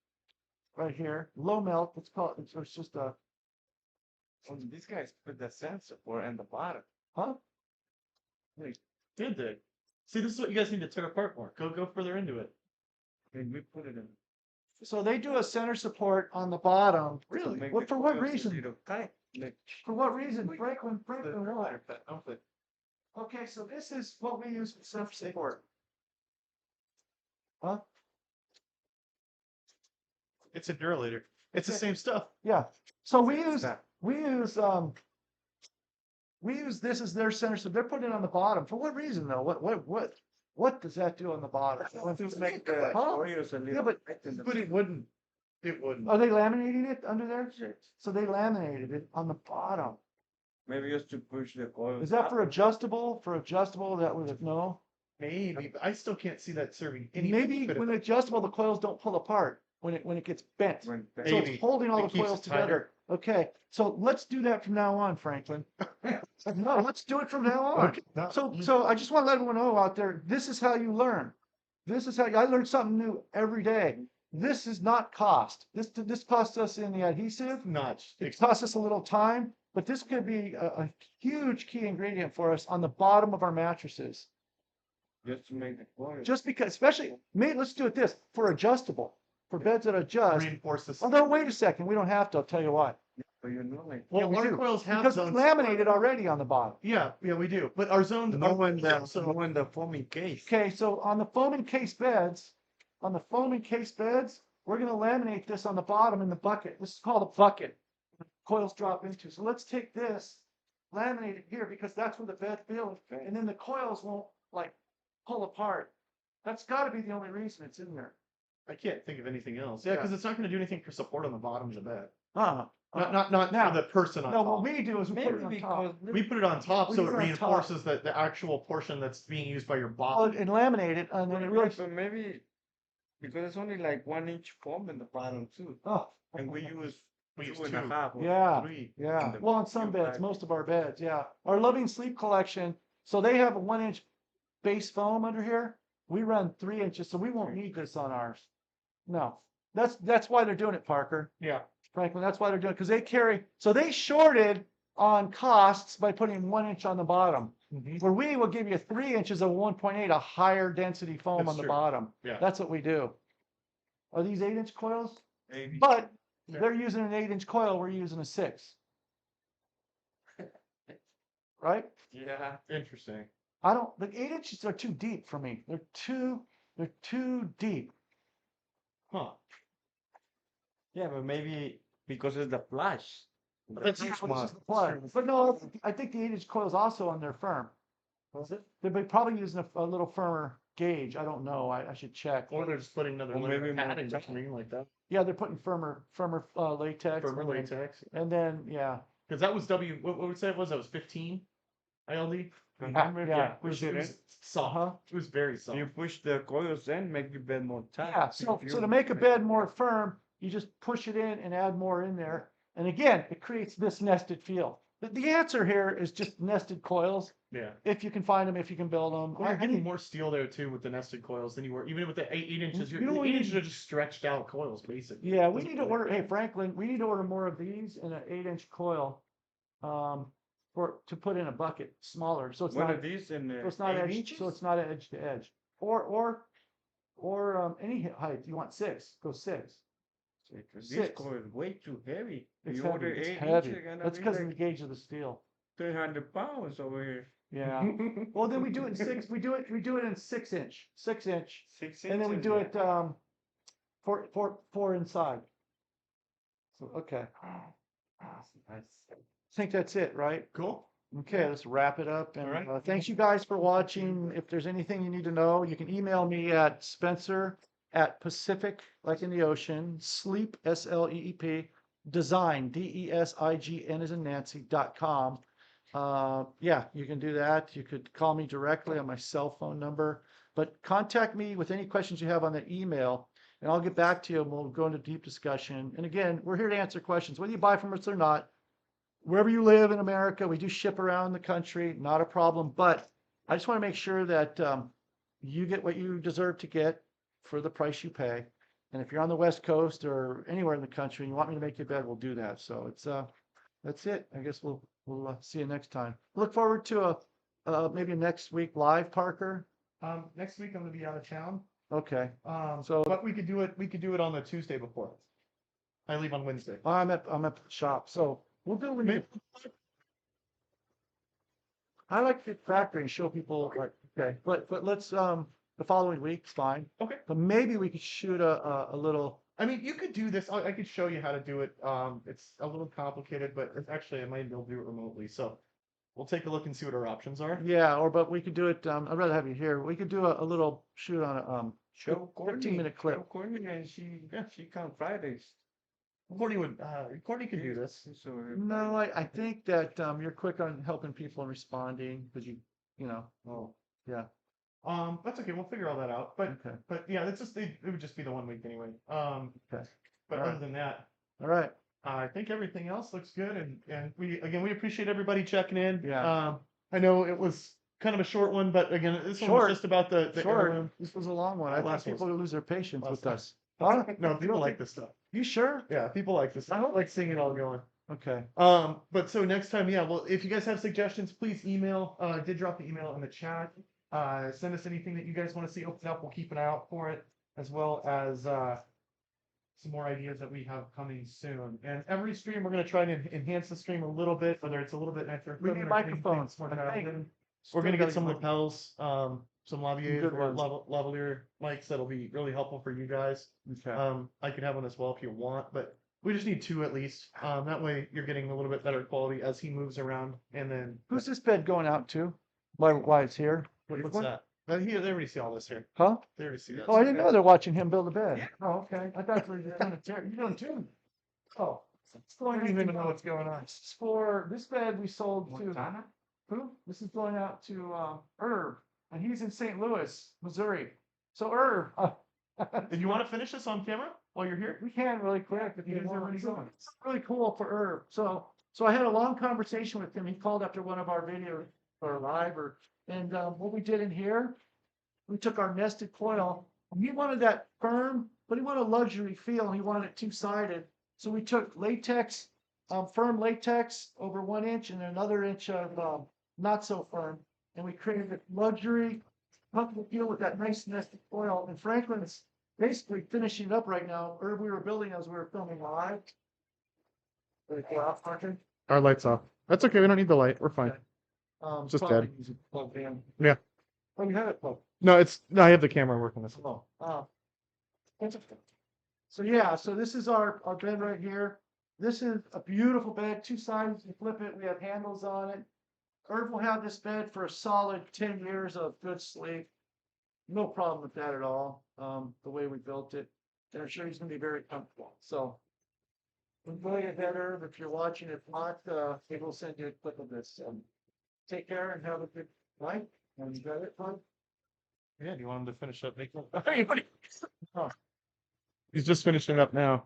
right here. Low melt. Let's call it. It's just a Well, these guys put the sensor for in the bottom. huh? Did they? See, this is what you guys need to tear apart more. Go further into it. I mean, we put it in. So they do a center support on the bottom. to Really? make What the for? What coils a reason? little tight. Like, For what reason? Franklin, what? Okay. Okay, so this is what we use for center support. Huh? It's a Duralator. It's the Yeah. same stuff. Yeah. So we What's use that? we use this as their center. So they're putting it on the bottom. For what reason though? What does that do on the bottom? to make the Huh? coils a little Yeah, but- tight in the But it wouldn't. It wouldn't. Are they laminating it under there? So they laminated it on the bottom. Maybe just to push the coils. Is that up. for adjustable? For adjustable, that would no. Maybe, but I still can't see that serving any Maybe benefit. when adjustable, the coils don't pull apart when it gets bent. When So Maybe. it's holding all It the keeps coils it tighter. together. Okay, so let's do that from now on, Franklin. No, let's do it from now on. Okay, no, So I just want to let everyone know out there, this is how you learn. This is how I learn something new every day. This is not cost. This costs us in the adhesive. not. It costs us a little time, but this could be a huge key ingredient for us on the bottom of our mattresses. just to make the coils. Just because, especially, let's do it this, for adjustable, for beds that adjust. Reinforce this. Although, wait a second, we don't have to, I'll tell you why. So you know, like. Well, we our do, coils have Because it's zones. laminated already on the bottom. Yeah, we do. But our zones. No, when yeah, the foaming case. Okay, so on the foam encased beds, we're gonna laminate this on the bottom in the bucket. This is called a bucket. Coils drop into. So let's take this, laminate it here because that's where the bed builds, and then the coils won't like pull apart. That's gotta be the only reason it's in there. I can't think of anything else. Yeah, Yeah. because it's not going to do anything for support on the bottom of the bed. Not Not Now- for the person on No, top. what we do is we put Maybe it on because. top. We put it on top We so put it it on top. reinforces the actual portion that's being used by your Oh, bottom. and laminate it, and then it really. So maybe because it's only like 1 inch foam in the bottom too, Oh, and we use We use 2.5 or Yeah. 3. yeah. in the Well, on some fuel beds, pack. most of our beds, yeah. Our Loving Sleep collection, so they have a 1 inch base foam under here. We run 3 inches, so we won't need this on ours. No, that's why they're doing it, Parker. Yeah. Franklin, that's why they're doing it, because they shorted on costs by putting 1 inch on the bottom. Mhm. Where we will give you 3 inches of 1.8, a higher density foam That's on the true. bottom. Yeah. That's what we do. Are these 8 inch coils? Maybe. But Yeah. they're using an 8 inch coil, we're using a 6. Right? Yeah. Interesting. The 8 inches are too deep for me. They're too deep. Huh. Yeah, but maybe because it's the flash. That's This smart. is the plug. But no, I think the 8 inch coil is also on their firm. Was it? They're probably using a little firmer gauge. I don't know. I should check. Or they're just putting another Or layer maybe of more padding or tight. something like that. Yeah, they're putting firmer latex. Firmer and then- latex. And then, yeah. Because that was what would we say it was? That was 15 ILD. Yeah. Which Push it was in. soft. Uh-huh. It was very soft. You push the coils in, make your bed more tight. Yeah, so If to you make a make- bed more firm, you just push it in and add more in there. And again, it creates this nested feel. the answer here is just nested coils. Yeah. If you can find them, if you can build them. Well, you're getting more steel there too with the nested coils than you were, even with the 8 inches. You know what The 8 we inches need- are just stretched out coils, basically. Yeah, we Doesn't need to really- order, hey Franklin, we need to order more of these in an 8-inch coil. To put in a bucket, smaller, so it's One not, of these in the so it's not 8 edge, inches? so it's not edge to edge. Or any height, you want 6, go 6. Because this 6. coil is way too heavy. It's You heavy, order it's 8 heavy. inches, you're gonna That's be because of the like gauge of the steel. 300 pounds over here. Yeah. Well, then we do it in 6, we do it in 6-inch, 6-inch. 6 And then we inches, do yeah. it, four inside. So, okay. Nice. Think that's it, right? Cool. Okay, let's wrap it up. And Alright. thanks you guys for watching. If there's anything you need to know, you can email me at Spencer@Pacific, like in the ocean, sleep, SLEEP, design, DESIGN as in Nancy.com. Yeah, you can do that. You could call me directly on my cell phone number, but contact me with any questions you have on the email, and I'll get back to you and we'll go into deep discussion. And again, we're here to answer questions, whether you buy from us or not. Wherever you live in America, we do ship around the country, not a problem. But I just want to make sure that you get what you deserve to get for the price you pay. And if you're on the West Coast or anywhere in the country and you want me to make you a bed, we'll do that. So it's that's it. I guess we'll see you next time. Look forward to maybe next week live, Parker. Next week I'm gonna be out of town. Okay. So, but we could do it. We could do it on the Tuesday before. I leave on Wednesday. I'm at the shop, so we'll do it. I like the factory and show people like, okay, but let's the following week's fine. Okay. But maybe we could shoot a little. I mean, you could do this. I could show you how to do it. It's a little complicated, but it's actually I might be able to do it remotely. So we'll take a look and see what our options are. Yeah, but we could do it. I'd rather have you here. We could do a little shoot on a Show Courtney. 15-minute clip. Show Courtney and she comes Fridays. Courtney could do this. So No, I think that you're quick on helping people and responding because you know. Oh, Yeah. That's okay. We'll figure all that out. But Okay. yeah, it would just be the 1 week anyway. Okay. But All other right. than that, All right. I think everything else looks good. And we appreciate everybody checking in. Yeah. I know it was kind of a short one, but again, this one Short. was just about the Short. heirloom. This was a long one. I think Last one people will lose their patience last with one. us. Huh? No, people like this stuff. You sure? Yeah, people like this. I don't like seeing it all going. Okay. But so next time, yeah, well, if you guys have suggestions, please email. I did drop the email in the chat. Send us anything that you guys want to see open up. We'll keep an eye out for it, as well as some more ideas that we have coming soon. And every stream, we're going to try to enhance the stream a little bit, whether it's a little bit nicer. We need equipment or getting microphones. things more I think. dialed in. We're going to get some Still gotta lapels, some lavaliers, Good or ones. lavalier mics that'll be really helpful for you guys. Okay. I could have one as well if you want, but we just need 2 at least. That way you're getting a little bit better quality as he moves around. And then Who's this bed going out to? Why it's here? what's what? that? They already see all this here. Huh? They already see that. Oh, I didn't know they're watching him build a bed. Oh, okay. I thought we were just doing it. You're doing too. Oh, it's I going don't even into know what's going on. This is for this bed we sold to Montana? who? This is going out to Irv, and he's in St. Louis, Missouri. So Irv, Did you want to finish this on camera while you're here? we can really quick if you You guys want. already going. It's really cool for Irv. So I had a long conversation with him. He called after one of our videos or live and what we did in here, we took our nested coil. And he wanted that firm, but he wanted a luxury feel. And he wanted it 2-sided. So we took latex, firm latex over 1 inch and another inch of not so firm, and we created a luxury, comfortable feel with that nice nested coil. And Franklin's basically finishing it up right now. Or we were building as we were filming live. Really cool out, Parker. Our lights off. That's okay. We don't need the light. We're fine. Just Just dead. Plugged in. Yeah. Oh, you have it plugged. No, I have the camera working this. Oh, so yeah, so this is our bed right here. This is a beautiful bed, 2 sides, you flip it, we have handles on it. Irv will have this bed for a solid 10 years of good sleep. No problem with that at all, the way we built it. And I'm sure he's gonna be very comfortable, so. Enjoy it, Irv, if you're watching. If not, maybe we'll send you a clip of this. Take care and have a good night. And you got it, bud? Yeah, do you want him to finish up making? Oh. He's just finishing it up now.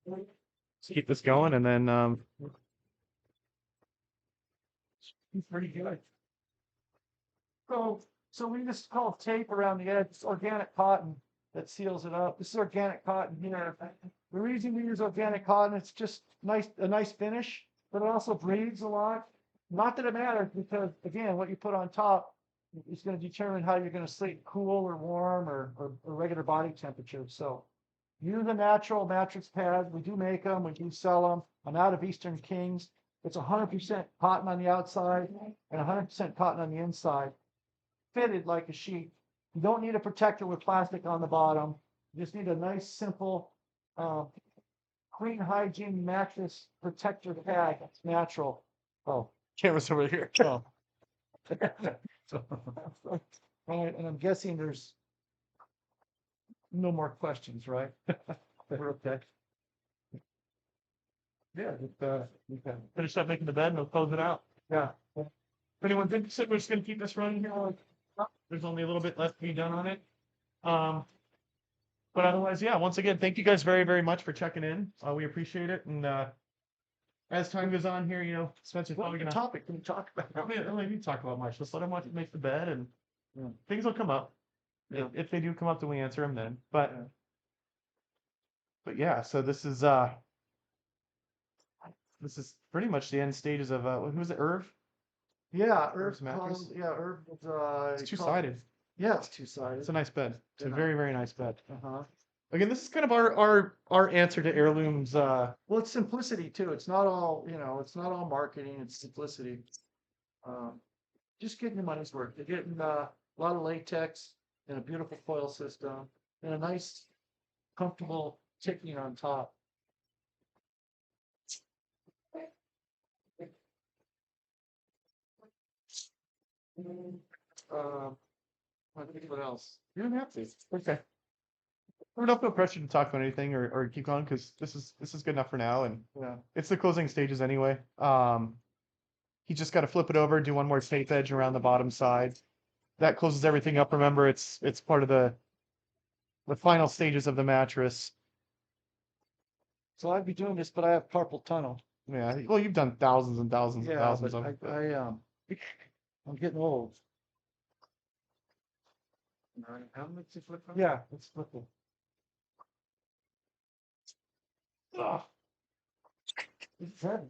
Let's keep this going and then He's pretty good. So we just call tape around the edge. It's organic cotton that seals it up. This is organic cotton here. The reason we use organic cotton, it's just a nice finish, but it also breathes a lot. Not that it matters, because again, what you put on top is going to determine how you're going to sleep, cool or warm or regular body temperature. So use a natural mattress pad. We do make them. We do sell them. I'm out of Eastern Kings. It's 100% cotton on the outside and 100% cotton on the inside, fitted like a sheet. You don't need a protector with plastic on the bottom. You just need a nice, simple, clean hygiene mattress protector pad. It's natural. Oh, camera's over here. Oh. All right, and I'm guessing there's no more questions, right? We're okay. Yeah, we can finish up making the bed and we'll close it out. Yeah. If anyone's interested, we're just gonna keep this running here. There's only a little bit left to be done on it. But otherwise, yeah, once again, thank you guys very, very much for checking in. We appreciate it. And as time goes on here, you know, Spencer's probably gonna topic can we talk about? I don't really need to talk about much. Just let him watch it make the bed and things will come up. Yeah. If they do come up, then we answer them then. But yeah, so this is pretty much the end stages of who was it, Irv? Yeah, Irv's mattress. Irv was It's two-sided. Yeah, it's two-sided. It's a nice bed. It's a Yeah. very, very nice bed. Uh-huh. Again, this is kind of our answer to Heirloom's. Well, it's simplicity too. It's not all, it's not all marketing. It's simplicity. Just getting the money's worth. They're getting a lot of latex and a beautiful foil system and a nice, comfortable ticking on top. What else? You don't have to. Okay. We don't feel pressure to talk about anything or keep going because this is good enough for now, and Yeah. it's the closing stages anyway. He just got to flip it over, do one more tape edge around the bottom side. That closes everything up. Remember, it's part of the final stages of the mattress. So I'd be doing this, but I have carpal tunnel. Yeah. Well, you've done thousands and thousands and Yeah, thousands but of. I'm getting old. How much is it? Yeah, it's flipping. Ugh. It's heavy.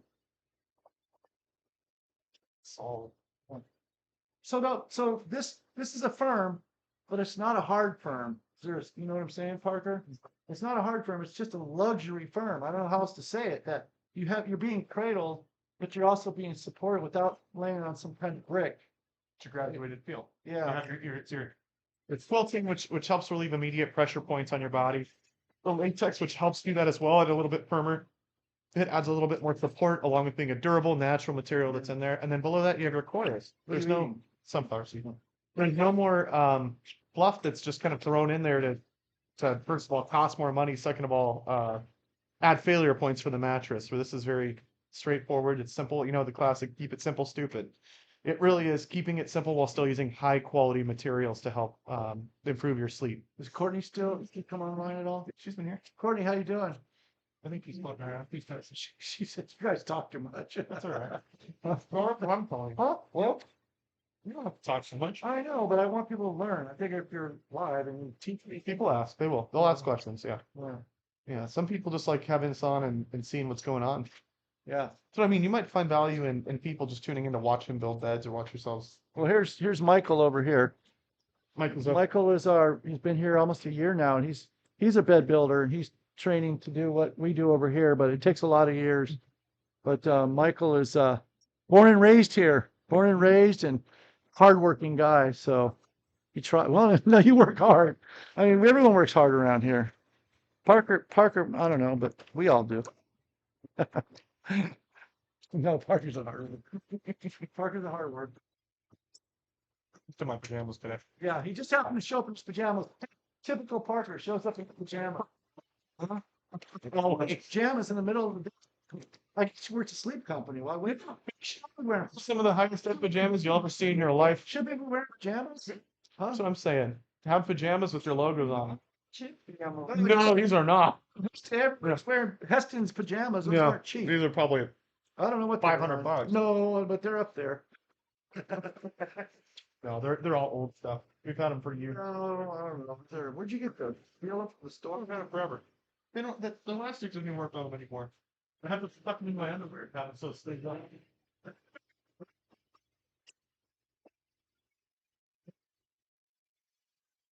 Solid. So this is a firm, but it's not a hard firm. You know what I'm saying, Parker? It's not a hard firm. It's just a luxury firm. I don't know how else to say it. That you're being cradled, but you're also being supported without laying on some kind of brick. It's a graduated feel. Yeah. It's quilting, which helps relieve immediate pressure points on your body. The latex, which helps do that as well, and a little bit firmer. It adds a little bit more support, along with being a durable, natural material that's in there. And then below that, you have your coils. There's no sunflower seed. There's no more fluff that's just kind of thrown in there to first of all cost more money. Second of all, add failure points for the mattress. Where this is very straightforward. It's simple. You know the classic: keep it simple, stupid. It really is keeping it simple while still using high quality materials to help improve your sleep. Is Courtney still come online at all? She's been here. Courtney, how you doing? I think he's floating around. She said you guys talk too much. That's all right. Well, I'm calling. Huh? Well, You don't have to talk so much. I know, but I want people to learn. I figure if you're live and you teach me, People ask. They will. They'll ask questions. Yeah. yeah. Yeah. Some people just like having us on and seeing what's going on. Yeah. So I mean, you might find value in people just tuning in to watch him build beds or watch yourselves. Well, here's Michael over here. Michael's up. Michael he's been here almost a year now, and he's a bed builder, and he's training to do what we do over here, but it takes a lot of years. But Michael is born and raised here, and hardworking guy. So well, no, you work hard. I mean, everyone works hard around here. Parker, I don't know, but we all do. No, Parker's a hard worker. Parker's a hard worker. To my pajamas today. Yeah, he just happened to show up in his pajamas. Typical Parker shows up in pajamas. Pajamas in the middle of the day. Like he works a sleep company. Why would should be wearing? Some of the highest end pajamas you'll ever see in your life. Should be wearing pajamas? Huh? That's what I'm saying. Have pajamas with your logos on them. Cheap. No, these are not. Everyone's wearing Heston's pajamas. Those aren't cheap. These are probably I don't know what they're $500. on. No, but they're up there. No, they're all old stuff. We've had them for years. No, I don't know. Where'd you get those? You know, from the store? I've had them forever. They don't. The elastics don't even work on them anymore. I have to stuck them in my underwear. Now, so stay on.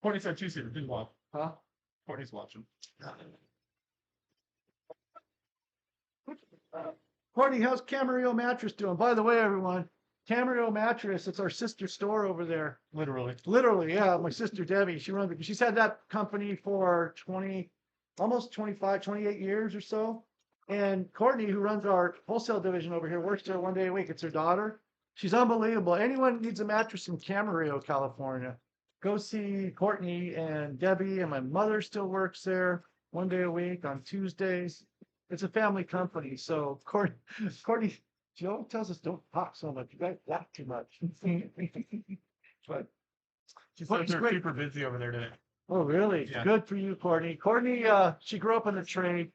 Courtney said she's here. Didn't watch. Huh? Courtney's watching. Courtney, how's Camarillo Mattress doing? By the way, everyone, Camarillo Mattress, it's our sister store over there. Literally. Literally, yeah. My sister Debbie, she's had that company for 20, almost 25, 28 years or so. And Courtney, who runs our wholesale division over here, works there one day a week. It's her daughter. She's unbelievable. Anyone needs a mattress in Camarillo, California, go see Courtney and Debbie. And my mother still works there one day a week on Tuesdays. It's a family company. So Courtney, she always tells us don't talk so much. You guys laugh too much. But She said Courtney's they're great. super busy over there today. oh, really? Yeah. Good for you, Courtney. Courtney, she grew up in the trade.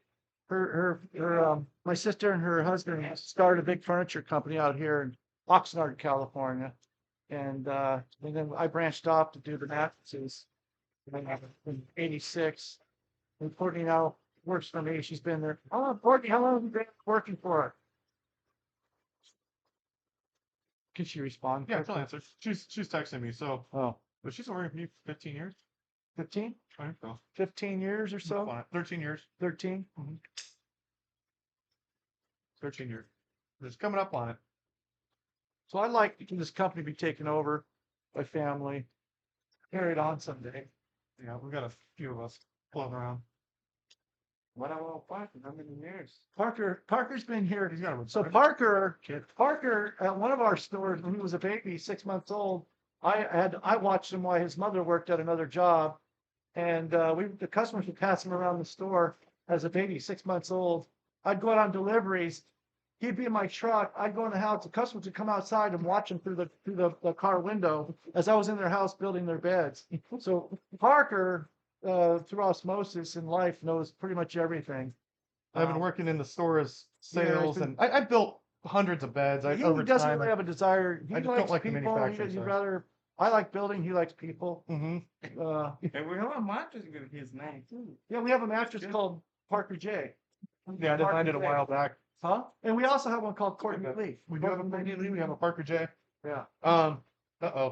My sister and her husband started a big furniture company out here in Oxnard, California. And then I branched off to do the mattresses in '86. And Courtney now works for me. She's been there. Oh, Courtney, how long have you been working for her? Can she respond? Yeah, she'll answer. She's texting me. So, Oh, but she's been working for me for 15 years. 15? I think so. 15 years or so? 13 years. 13? 13 years. Just coming up on it. So I'd like this company to be taken over by family, carried on someday. Yeah, we got a few of us floating around. What about Parker? How many years? Parker's been here. He's got a So Parker at one of our stores when he was a baby, 6 months old, I watched him while his mother worked at another job, and the customers would pass him around the store as a baby, 6 months old. I'd go out on deliveries. He'd be in my truck. I'd go in the house. The customers would come outside and watch him through the car window as I was in their house building their beds. So Parker, through osmosis in life, knows pretty much everything. I've been working in the store as Yeah, he's sales, been- and I built hundreds of beds. He over doesn't time. really have a desire. He I just don't likes like the people. manufacturing He'd stuff. rather. I like building. He likes people. Mhm. And we have a mattress with his name too. Yeah, we have a mattress Yeah. called Parker J. Yeah, I designed it a while back. Huh? And we also have one called Courtney Lee. We do have a Courtney Lee. We have a Parker J. Yeah. Uh-oh.